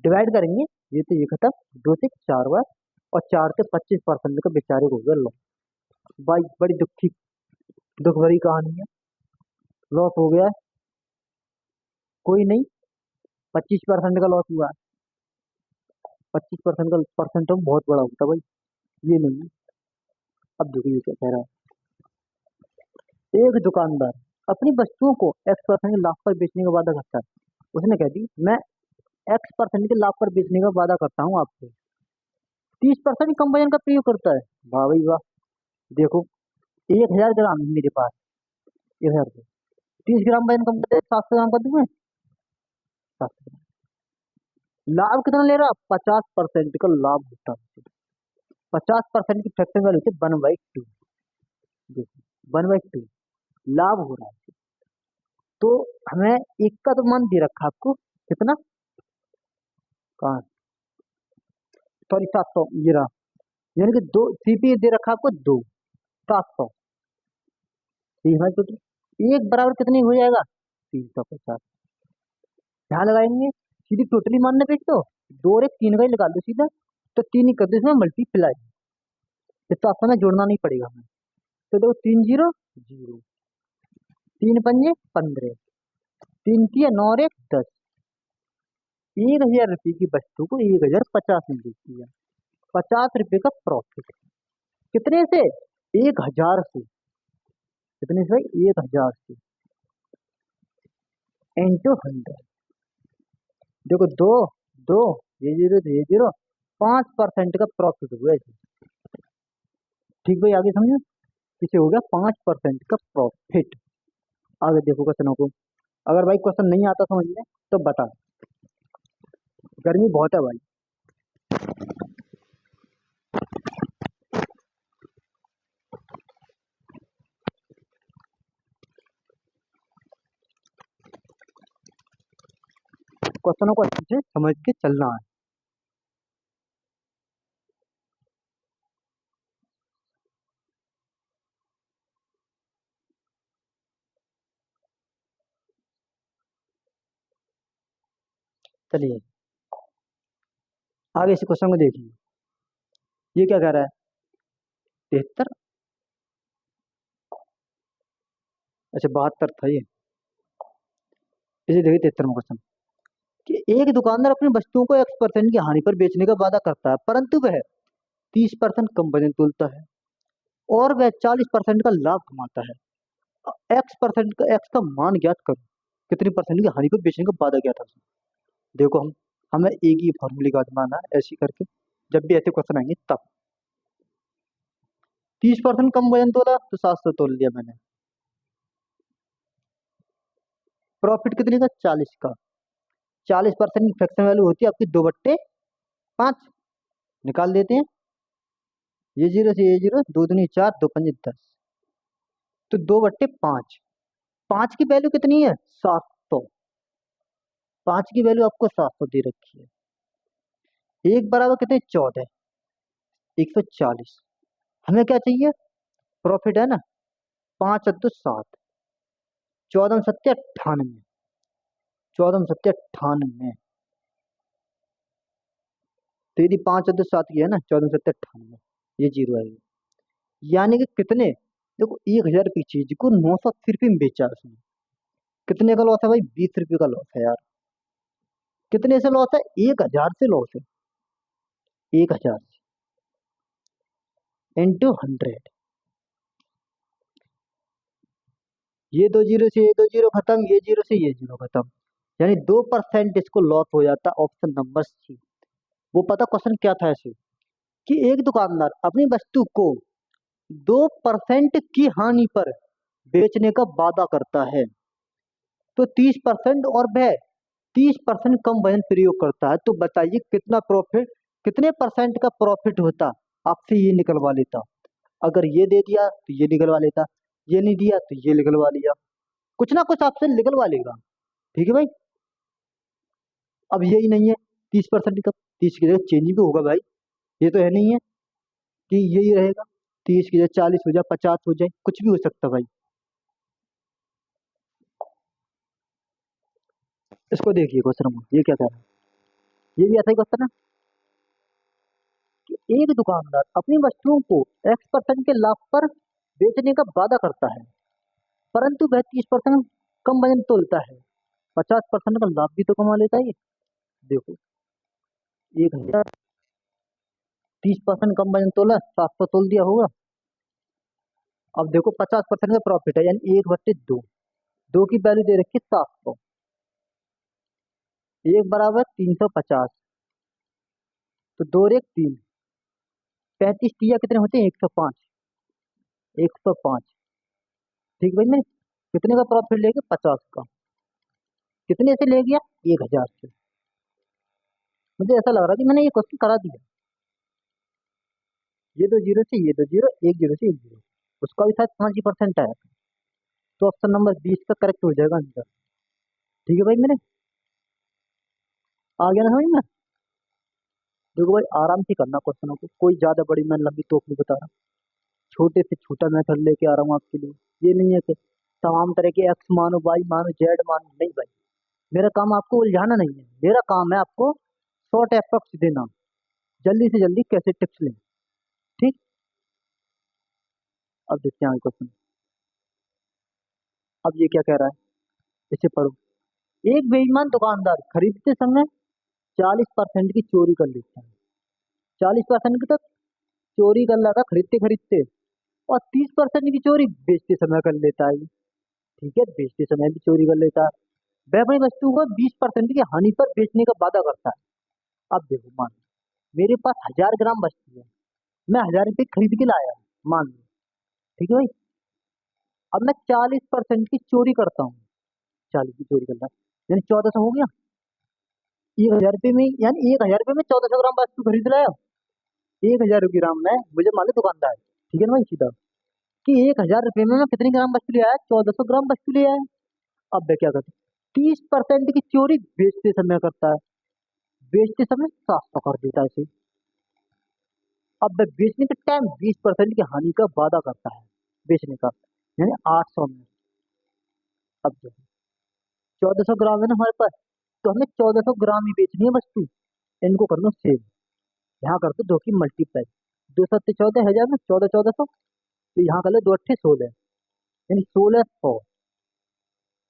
डिवाइड करेंगे, ये तो ये खत्म, 2 से 4 बार, और 4 से 25% का बेचारे को हो गया लॉस। भाई बड़ी दुख भरी कहानी है, लॉस हो गया है। कोई नहीं, 25% का लॉस हुआ है, 25% का परसेंट तो बहुत बड़ा होता है भाई, ये नहीं है। अब देखो ये क्या कह रहा है, एक दुकानदार अपनी वस्तुओं को X% के लाभ पर बेचने का वादा करता है। उसने कह दी मैं X% के लाभ पर बेचने का वादा करता हूँ आपको, 30% कम वजन का प्रयोग करता है। वाह भाई वाह, देखो 1000 ग्राम है मेरे पास, 1000 रुपये, 30 ग्राम वजन कम कर दे, 700 ग्राम कर दूं मैं, 700 ग्राम। लाभ कितना ले रहा, 50% का लाभ होता है, 50% की फ्रैक्शन वैल्यू होती है 1/2, देखो 1/2 लाभ हो रहा है। तो हमें एक का तो मान दे रखा आपको कितना, कहाँ, सॉरी 700, ये रहा, यानी कि दो सीपी दे रखा आपको, 700, ठीक है तो एक बराबर कितनी हो जाएगा, 350। यहाँ लगाएंगे सीधी टोटली मानने पे, तो दो और एक तीन का ही लगा दो सीधा, तो तीन ही कर दो इसमें मल्टीप्लाई, तो आपको हमें जोड़ना नहीं पड़ेगा हमें। तो देखो 3 0 0, 3 पंजे 15, 3 3 9 और 1 10, 1000 रुपये की वस्तु को 1050 में बेच दिया, 50 रुपये का प्रॉफिट, कितने से, 1000 से, कितने से भाई, 1000 से, इंटू 100, देखो दो दो, ये जीरो तो ये जीरो, 5% का प्रॉफिट हुआ है। ठीक भाई, आगे समझो, इसे हो गया 5% का प्रॉफिट। आगे देखो क्वेश्चनों को, अगर भाई क्वेश्चन नहीं आता समझ में तो बता, गर्मी बहुत है भाई। क्वेश्चनों को अच्छे से समझ के चलना है। चलिए आगे इस क्वेश्चन को देखिए, ये क्या कह रहा है, 73, अच्छा 72 था ये, इसे देखिए 73वां क्वेश्चन, कि एक दुकानदार अपनी वस्तुओं को X% की हानि पर बेचने का वादा करता है, परंतु वह 30% कम वजन तोलता है और वह 40% का लाभ कमाता है। X% का, X का मान ज्ञात करो, कितनी परसेंट की हानि पर बेचने का वादा किया था उसने। देखो हमें एक ही फॉर्मूले का आजमाना है, ऐसे करके जब भी ऐसे क्वेश्चन आएंगे तब, 30% कम वजन तोला तो 700 तोल लिया मैंने, प्रॉफिट कितने का, 40 का, 40% की फ्रैक्शन वैल्यू होती है आपकी 2/5, निकाल देते हैं, ये जीरो से ये जीरो, दो दूनी 4, दो पंजे 10, तो 2/5, 5 की वैल्यू कितनी है, 700, 5 की वैल्यू आपको 700 दे रखी है, एक बराबर कितने, 14, 140, हमें क्या चाहिए, प्रॉफिट है ना, 5 × 7, 14 × 7 = 98, 14 × 7 = 98, तो यदि 5 × 7 की है ना, 14 × 7 = 98, ये जीरो आएगा, यानी कि कितने, देखो 1000 रुपये चीज को 980 रुपये में बेचा उसने, कितने का लॉस है भाई, 20 रुपये का लॉस है यार, कितने से लॉस है, 1000 से लॉस है, 1000 इंटू 100, ये दो जीरो से ये दो जीरो खत्म, ये जीरो से ये जीरो खत्म, यानी 2% इसको लॉस हो जाता, ऑप्शन नंबर सी। वो पता क्वेश्चन क्या था ऐसे, कि एक दुकानदार अपनी वस्तु को 2% की हानि पर बेचने का वादा करता है, तो 30% और वह 30% कम वजन प्रयोग करता है, तो बताइए कितना प्रॉफिट, कितने परसेंट का प्रॉफिट होता, आपसे ये निकलवा लेता, अगर ये दे दिया तो ये निकलवा लेता, ये नहीं दिया तो ये निकलवा लिया, कुछ ना कुछ आपसे निकलवा लेगा, ठीक है भाई। अब यही नहीं है, 30% का, 30 की जगह चेंज भी होगा भाई, ये तो है नहीं है कि यही रहेगा, 30 की जगह 40 हो जाए, 50 हो जाए, कुछ भी हो सकता है भाई। इसको देखिए क्वेश्चन में, ये क्या कह रहा है, ये भी ऐसा ही क्वेश्चन है, कि एक दुकानदार अपनी वस्तुओं को X% के लाभ पर बेचने का वादा करता है, परंतु वह 30% कम वजन तोलता है, 50% का लाभ भी तो कमा लेता है ये। देखो 1000, 30% कम वजन तोला, 700 तोल दिया होगा, अब देखो 50% का प्रॉफिट है, यानी 1/2, दो की वैल्यू दे रखी है 700, एक बराबर 350, तो दो और एक तीन, 35 तिया कितने होते हैं, 105, 105। ठीक भाई, मैंने कितने का प्रॉफिट ले गया? 50 का। कितने से ले गया? 1000 से। मुझे ऐसा लग रहा है कि मैंने ये क्वेश्चन करा दिया। ये दो जीरो से ये दो जीरो, एक जीरो से एक जीरो, उसका भी शायद 5% आया। तो ऑप्शन नंबर 20 का करेक्ट हो जाएगा आंसर। ठीक है भाई, मैंने आ गया ना समझ में? देखो भाई, आराम से करना क्वेश्चनों को, कोई ज्यादा बड़ी मैं लंबी तोप नहीं बता रहा। छोटे से छोटा मेथड लेके आ रहा हूँ आपके लिए। ये नहीं है कि तमाम तरह के एक्स मानो, वाई मानो, जेड मानो, नहीं भाई। मेरा काम आपको उलझाना नहीं है, मेरा काम है आपको शॉर्ट एप्रोक्स देना, जल्दी से जल्दी कैसे टिप्स लें। ठीक। अब देखते हैं क्वेश्चन। अब ये क्या कह रहा है, इसे पढ़ो। एक बेईमान दुकानदार खरीदते समय 40% की चोरी कर लेता है। 40% की तो चोरी कर लेता खरीदते खरीदते, और 30% की चोरी बेचते समय कर लेता है। ठीक है, बेचते समय भी चोरी कर लेता है। वह अपनी वस्तु को 20% की हानि पर बेचने का वादा करता है। अब देखो, मान मेरे पास 1000 ग्राम वस्तु है, मैं 1000 रुपये खरीद के लाया, मान लो। ठीक है भाई, अब मैं 40% की चोरी करता हूँ। 40 की चोरी करना यानी 1400 हो गया। 1000 रुपये में, यानी 1000 रुपये में 1400 ग्राम वस्तु खरीद लाया। 1000 ग्राम में मुझे मान लो दुकानदार, ठीक है ना भाई, सीधा कि 1000 रुपये में मैं कितनी ग्राम वस्तु ले आया? 1400 ग्राम वस्तु ले आया। अब मैं क्या करता हूँ? 30% की चोरी बेचते समय करता है। बेचते समय 700 कर देता है इसे। अब मैं बेचने के टाइम 20% की हानि का वादा करता है बेचने का, यानी 800 में। अब जो 1400 ग्राम है ना हमारे पास, तो हमें 1400 ग्राम ही बेचनी है वस्तु। इनको कर लो सेव। यहाँ कर दो दो की मल्टीप्लाई। 2 7 14 हजार में 14 1400, तो यहाँ कर लो 2 8 16, यानी 1600।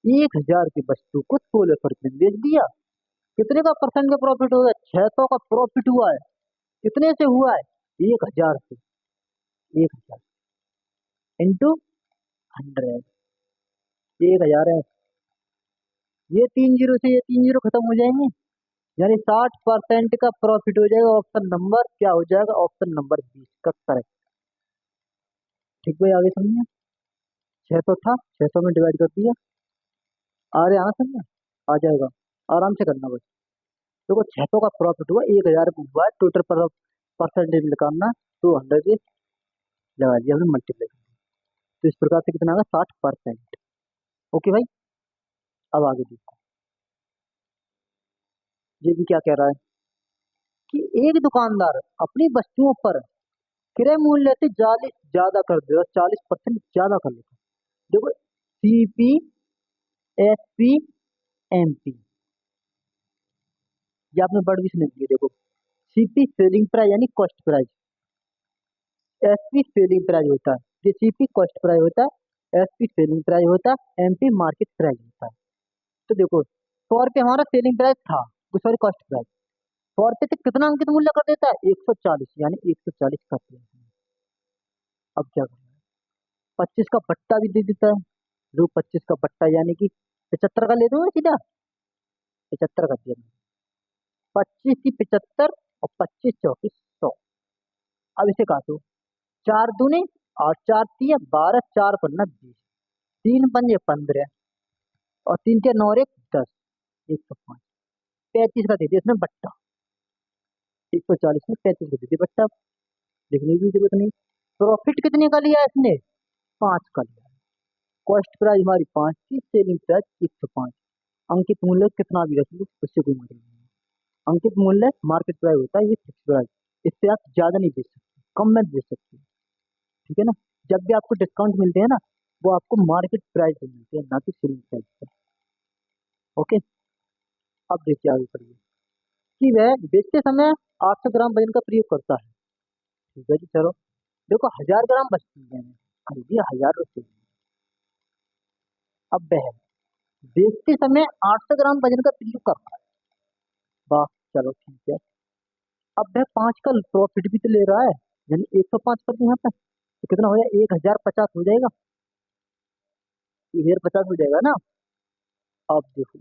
1000 की वस्तु को 1600 रुपये में बेच दिया। कितने का परसेंट का प्रॉफिट हुआ है? 600 का प्रॉफिट हुआ है। कितने से हुआ है? 1000 से। 1000 इंटू 100, 1000 है। ये 3 जीरो से ये 3 जीरो खत्म हो जाएंगे, यानी 60% का प्रॉफिट हो जाएगा। ऑप्शन नंबर क्या हो जाएगा? ऑप्शन नंबर 20 का करेक्ट। ठीक भाई, आगे समझिए। 600 था, 600 में डिवाइड कर दिया। आ रहे, आना समझे, आ जाएगा। आराम से करना बस। देखो, 600 का प्रॉफिट हुआ, 1000 हुआ, टोटल पर परसेंटेज निकालना, 200 लगा दिया हमने मल्टीप्लाई। तो इस प्रकार से कितना आएगा? 60%। ओके भाई, अब आगे देखो। ये भी क्या कह रहा है कि एक दुकानदार अपनी वस्तुओं पर क्रय मूल्य से ज्यादा कर देगा, 40% ज्यादा कर लेगा। देखो, सीपी, एसपी, एमपी, ये आपने वर्ड भी सुने दिए। देखो, सीपी सेलिंग प्राइस यानी cost price, SP selling price होता है, ये सीपी कॉस्ट प्राइस होता है, एसपी सेलिंग प्राइस होता है, एमपी मार्केट प्राइस होता है। तो देखो, 100 रुपये हमारा सेलिंग प्राइस था, सॉरी कॉस्ट प्राइस। 100 रुपये से कितना अंकित मूल्य कर देता है? 140, यानी 140 कर दिया। अब क्या करना है? 25 का पट्टा भी दे देता है। जो 25 का पट्टा यानी कि 75 का ले दो सीधा। 75 का दिया। 25 की 75, और 25 चौकी 100। अब इसे काटो। 4 दूनी, और 4 तिया 12, 4 पन्ना 20, 3 पंजे 15, और 3 तिया 9 और 1 10, 105। 35 का दे दिया इसने बट्टा। 140 में 35 का दे दिया बट्टा। लिखने की जरूरत नहीं। प्रॉफिट कितने का लिया इसने? 5 का लिया। कॉस्ट प्राइस हमारी 5 की, सेलिंग प्राइस 105। अंकित मूल्य कितना भी रख लो, उससे कोई मतलब नहीं। अंकित मूल्य मार्केट प्राइस होता है, ये फिक्स प्राइस। इससे आप ज्यादा नहीं बेच सकते, कम में बेच सकते। ठीक है ना? जब भी आपको डिस्काउंट मिलते हैं ना, वो आपको मार्केट प्राइस पे मिलते हैं, ना कि सेलिंग प्राइस पे। ओके, अब देखिए आगे पढ़िए कि वह बेचते समय 800 ग्राम वजन का प्रयोग करता है। ठीक है जी, चलो। देखो, 1000 ग्राम वस्तु मैंने खरीदी 1000 रुपये। अब वह बेचते समय 800 ग्राम वजन का प्रयोग करता है। वाह, चलो ठीक है। अब वह 5 का प्रॉफिट भी तो ले रहा है, यानी 105 कर दो यहाँ पे, तो कितना हो जाएगा? 1050 हो जाएगा। 1050 हो जाएगा ना? अब देखो,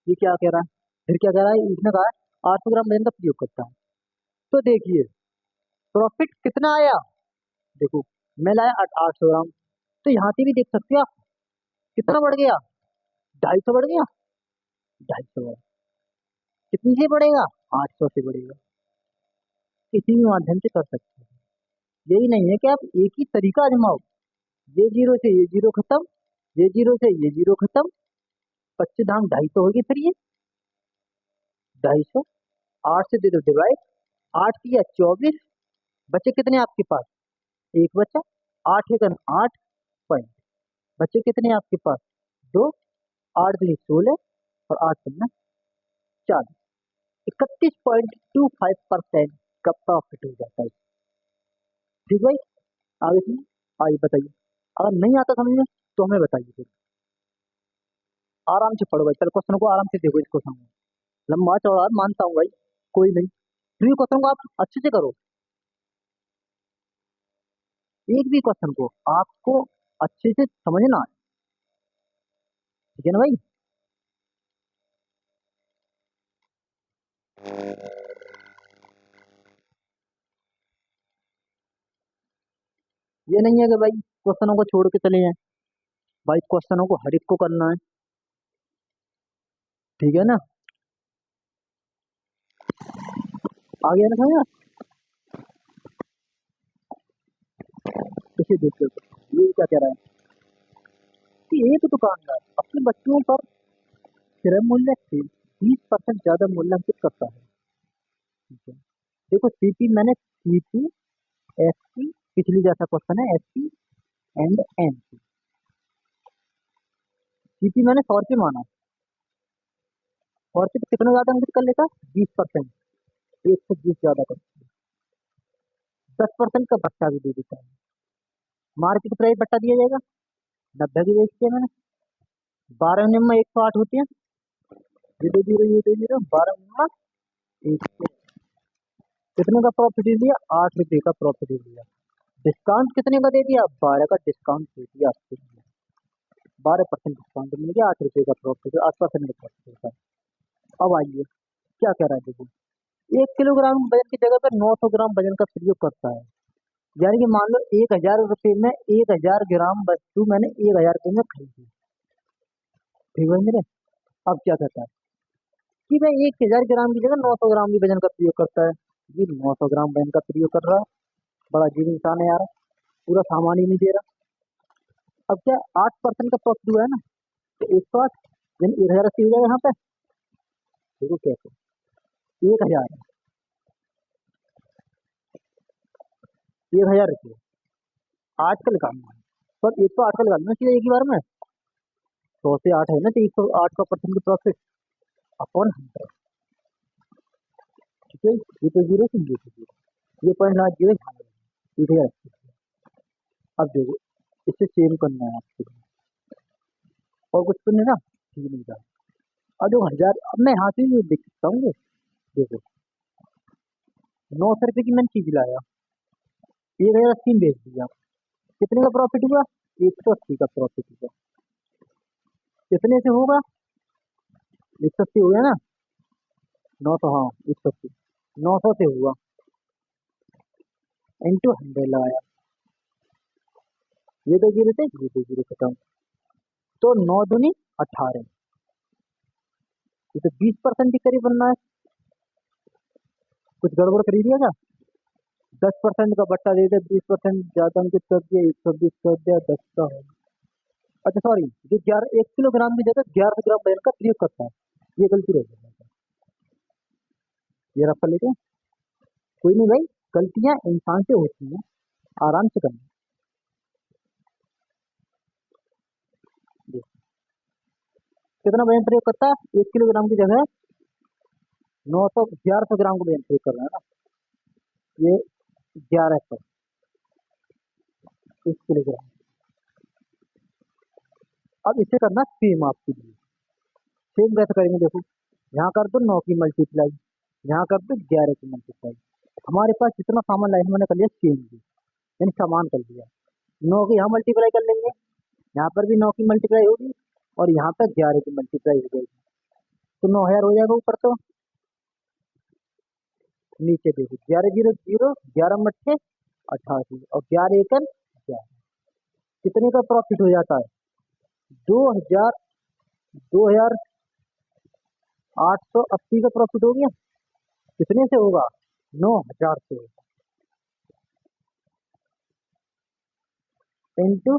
ये क्या कह रहा है, फिर क्या कह रहा है? इसने कहा 800 ग्राम वजन का प्रयोग करता है। तो देखिए, प्रॉफिट कितना आया? देखो, मैं लाया 800 ग्राम। तो यहाँ से भी देख सकते हो आप, कितना बढ़ गया, 250 बढ़ गया, 250 बढ़, कितनी से बढ़ेगा, 800 से बढ़ेगा। किसी भी माध्यम से कर सकते हैं। यही नहीं है कि आप एक ही तरीका आजमाओ, ये जीरो से ये जीरो खत्म, ये जीरो से ये जीरो खत्म, 25 धाम 250 होगी, फिर ये 250, 8 से दे दो डिवाइड, 8 किया 24, बचे कितने आपके पास, एक बचा, 8 एकन 8 पॉइंट, बचे कितने आपके पास, दो, 8 दूनी 16 और 8 पन्ना 40, 31.25% का प्रॉफिट हो जाता है। ठीक भाई, आगे सुनिए, आइए बताइए, अगर नहीं आता समझ में तो हमें बताइए फिर, आराम से पढ़ो भाई, चलो क्वेश्चन को आराम से देखो, इस क्वेश्चन को लंबा चौड़ा मानता हूँ भाई, कोई नहीं, फिर भी क्वेश्चन को आप अच्छे से करो, एक भी क्वेश्चन को आपको अच्छे से समझना है, ठीक है ना भाई। ये नहीं है कि भाई क्वेश्चनों को छोड़ के चले जाएं, भाई क्वेश्चनों को हर एक को करना है, ठीक है ना। आ गया ना समझ, इसे देखते हो ये क्या कह रहा है कि एक दुकानदार अपने बच्चों पर क्रय मूल्य से 20% ज्यादा मूल्यांकित करता है, ठीक है। देखो सीपी, मैंने सीपी, एसपी, पिछली जैसा क्वेश्चन है, एसपी एंड एनपी, सीपी मैंने 100 रुपये माना, 100 रुपये तो कितना ज्यादा अंकित कर लेता, 20%, 120 ज्यादा कर, 10% का भत्ता भी दे देता है, मार्केट प्राइस बट्टा दिया जाएगा, 90 की बेचती है मैंने, 12 निम्न 108 होती है, ये दो जीरो ये दो जीरो, 12 निम्न 1, कितने का प्रॉफिट दे दिया, 8 रुपये का प्रॉफिट दे दिया, डिस्काउंट कितने का दे दिया, 12 का डिस्काउंट दे दिया आपको, 12% डिस्काउंट मिल गया, 8 रुपये का प्रॉफिट, 8% का प्रॉफिट होता है। अब आइए क्या कह रहा है, देखो 1 किलोग्राम वजन की जगह पर 900 ग्राम वजन का प्रयोग करता है, यानी कि मान लो 1000 रुपये में 1000 ग्राम वस्तु मैंने 1000 रुपये में खरीदी, ठीक है मेरे। अब क्या कहता है कि मैं 1000 ग्राम की जगह 900 ग्राम की वजन का प्रयोग करता है, ये 900 ग्राम वजन का प्रयोग कर रहा है, बड़ा अजीब इंसान है यार, पूरा सामान ही नहीं दे रहा। अब क्या 8% का प्रॉफिट हुआ है ना, तो 108 यानी 1080 हो जाएगा यहाँ पे, देखो कैसे, 1000, 1000 रुपये 8 का निकालना है, पर 108 का निकालना चाहिए एक ही बार में, 100 से 8 है ना, तो 108 का परसेंट का प्रॉफिट अपॉन 100, ठीक है, ये तो जीरो से जीरो, ये पॉइंट ना जीरो, 1080। अब देखो इसे सेम करना है आपको, और कुछ तो नहीं ना, ठीक नहीं था। अब देखो 1000, अब मैं यहाँ से भी देख सकता हूँ, देखो 900 रुपये की मैंने चीज लाया, 1080 बेच दिया, कितने का प्रॉफिट हुआ, 180 का प्रॉफिट हुआ, कितने से होगा, 180 हो गया ना, 900, हाँ 180, 900 से हुआ, इंटू 100 लगाया, ये तो जीरो थे, ये तो जीरो खत्म, तो 9 दूनी 18, ये तो 20% के करीब बनना है, कुछ गड़बड़ कर दिया क्या, 10% का बट्टा दे दिया, 20% ज्यादा अंकित कर दिया, 120 कर दिया, 10 का है। अच्छा सॉरी, जो 1 किलोग्राम की जगह 1100 ग्राम वजन का प्रयोग करता है, ये गलती रह गई, ये रफ कर लेते हैं, कोई नहीं भाई, गलतियां इंसान से होती हैं, आराम से करना। देखो, कितना वजन प्रयोग करता है, 1 किलोग्राम की जगह 1100 ग्राम को वजन प्रयोग कर रहा है ना, ये 1100, 1 किलोग्राम। अब इसे करना सेम आपके लिए, सेम कैसे करेंगे, देखो यहाँ कर दो 9 की मल्टीप्लाई, यहाँ कर दो 11 की मल्टीप्लाई, हमारे पास जितना सामान लाइन मैंने कर लिया सेम भी, यानी समान कर दिया, 9 की यहाँ मल्टीप्लाई कर लेंगे, यहाँ पर भी 9 की मल्टीप्लाई होगी, और यहाँ पर 11 की मल्टीप्लाई हो जाएगी, तो 9000 हो जाएगा ऊपर, तो नीचे देखो 11 जीरो जीरो, 11 मट्ठे 88, और 11 एकन 11, कितने का प्रॉफिट हो जाता है? 2000 2880 का प्रॉफिट हो गया। कितने से होगा? 9000 से इंटू।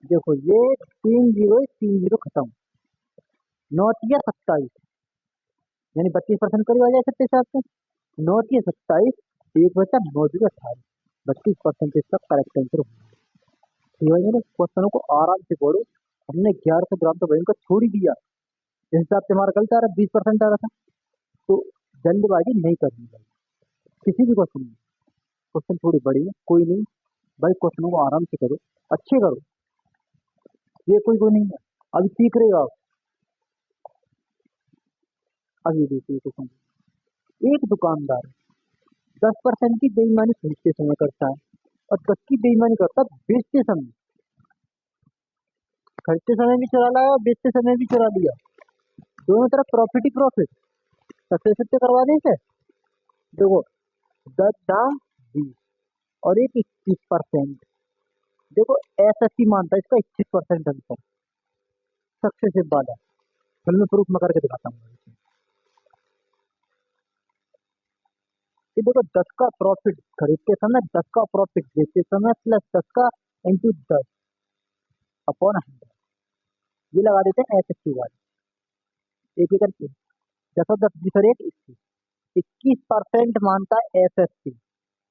देखो ये 30 खत्म, 9 या 27, यानी 32% करीब आ जाए सकते हिसाब से। 9 या 27, एक बचा 9 या 28, 32% इसका करेक्ट आंसर होगा। ठीक है, मेरे क्वेश्चनों को आराम से पढ़ो। हमने 1100 ग्राम तो भयंकर छोड़ ही दिया। इस हिसाब से हमारा कल आ रहा 20% आ रहा था। तो जल्दबाजी नहीं करनी भाई किसी भी क्वेश्चन में। क्वेश्चन थोड़ी बड़ी है, कोई नहीं भाई, क्वेश्चनों को आराम से करो, अच्छे करो, ये कोई नहीं है। अभी सीख रहे हो आप। अभी देखिए क्वेश्चन, एक दुकानदार 10% की बेईमानी खरीदते समय करता है और 10 की बेईमानी करता है बेचते समय। खरीदते समय भी चुरा लाया और बेचते समय भी चुरा लिया, दोनों तरफ प्रॉफिट ही प्रॉफिट। सबसे सत्य करवा दें इसे। देखो 10 दाम 20 और एक 21%। देखो ऐसा ही मानता है इसका 21% आंसर सक्सेसिव वाला। कल मैं प्रूफ में करके दिखाता हूँ कि देखो 10 का प्रॉफिट खरीदते समय, 10 का प्रॉफिट बेचते समय, प्लस 10 का इंटू 10 अपॉन 100, ये लगा देते हैं एस वाले। एक एक करके 10 और 10 बीस और एक 21% मानता है S S C.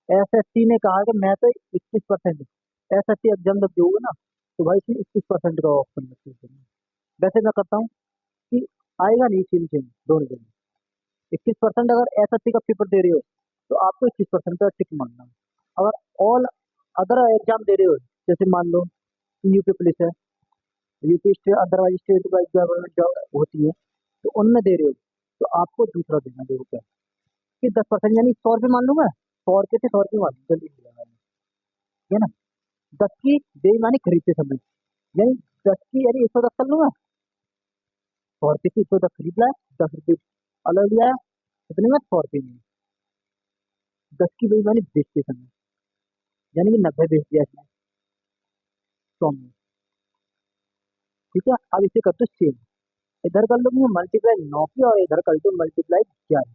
S S C ने कहा कि मैं तो 21%, एस एस सी एग्जाम जब दोगे ना तो भाई इसमें 21% का ऑप्शन है। वैसे मैं करता हूँ कि आएगा नहीं सेम सेम दोनों जगह। 21% अगर एस एस सी का पेपर दे रहे हो तो आपको 21% का टिक मानना है। अगर ऑल अदर एग्जाम दे रहे हो, जैसे मान लो यूपी पुलिस है, UP state otherwise state wise government job होती है, तो उनमें दे रहे हो तो आपको दूसरा देना 2 रुपया कि 10% यानी 100 रुपये मान लूंगा। 100 रुपये से 100 रुपये मान जल्दी हो जाएगा, ठीक है ना। 10 की बेईमानी खरीदते समय, यानी 10 की यानी 110 कर लूंगा। 100 रुपये की 110 खरीद लाया, 10 रुपये अलग लिया, कितने में? 100 रुपये में। 10 की बेईमानी बेचते समय, यानी कि 90 बेच दिया इसने 100 में। ठीक है, अब इसे कर दो सेम। इधर कर लो मल्टीप्लाई 9 की और इधर कर दो मल्टीप्लाई 11।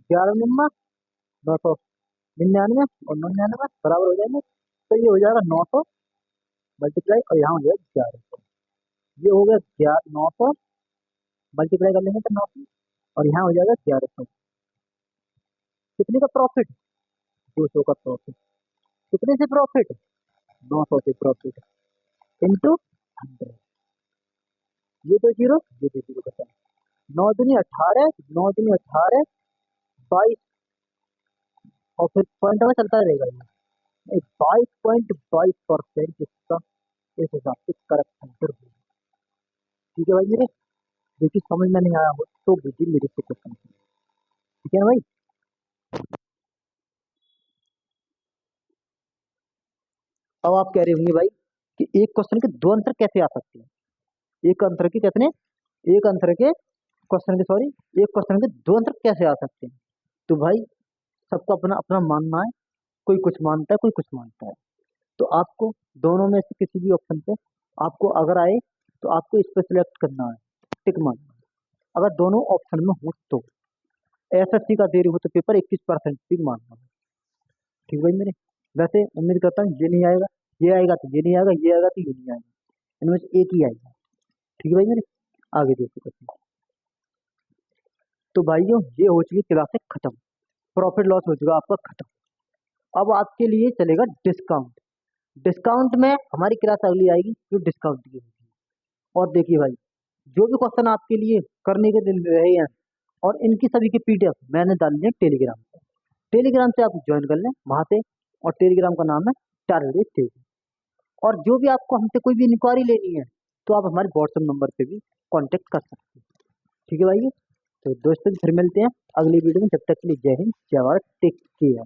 11 9 999 और 99 बराबर हो जाएंगे, तो ये हो जाएगा 900 मल्टीप्लाई और यहाँ हो जाएगा 1100। ये हो गया 900 मल्टीप्लाई कर लेंगे तो 900 और यहाँ हो जाएगा 1100। कितने का प्रॉफिट? 200 का प्रॉफिट। कितने से प्रॉफिट? 900 से प्रॉफिट इंटू 100। ये तो जीरो, ये तो जीरो बचा। 9 दूनी 18, 9 दूनी 18, 22 और फिर पॉइंट में चलता रहेगा ये 22.22% इसका इस हिसाब से करेक्ट आंसर होगा। ठीक है भाई मेरे, देखिए समझ में नहीं आया हो तो बुझिए मेरे से क्वेश्चन। ठीक है ना भाई। अब आप कह रहे होंगे भाई कि एक क्वेश्चन के दो आंसर कैसे आ सकते हैं? एक आंसर के कितने, एक आंसर के क्वेश्चन के सॉरी एक क्वेश्चन के दो आंसर कैसे आ सकते हैं? तो भाई सबको अपना अपना मानना है, कोई कुछ मानता है कोई कुछ मानता है। तो आपको दोनों में से किसी भी ऑप्शन पे आपको अगर आए तो आपको इस पे सिलेक्ट करना है, टिक मारना है। अगर दोनों ऑप्शन में हो तो एसएससी का दे रहे हो तो पेपर 21% भी मानना है। ठीक भाई मेरे, वैसे उम्मीद करता हूँ ये नहीं आएगा, ये आएगा तो ये नहीं आएगा, ये आएगा तो ये नहीं आएगा, इनमें से एक ही आएगा। ठीक है भाई मेरे, आगे देखो करते हैं। तो भाइयों ये हो चुकी क्लासेस खत्म, प्रॉफिट लॉस हो चुका आपका खत्म। अब आपके लिए चलेगा डिस्काउंट। डिस्काउंट में हमारी क्लास अगली आएगी जो डिस्काउंट की होगी। और देखिए भाई, जो भी क्वेश्चन आपके लिए करने के दिन रहे हैं और इनकी सभी की पीडीएफ मैंने डाल दी है टेलीग्राम पे। टेलीग्राम से आप ज्वाइन कर लें वहां से, और टेलीग्राम का नाम है टारगेट स्टेज। और जो भी आपको हमसे कोई भी इंक्वायरी लेनी है तो आप हमारे व्हाट्सएप नंबर पे भी कांटेक्ट कर सकते हैं। ठीक है भाई, तो दोस्तों फिर मिलते हैं अगली वीडियो में। जब तक के लिए जय हिंद, जय भारत, टेक केयर।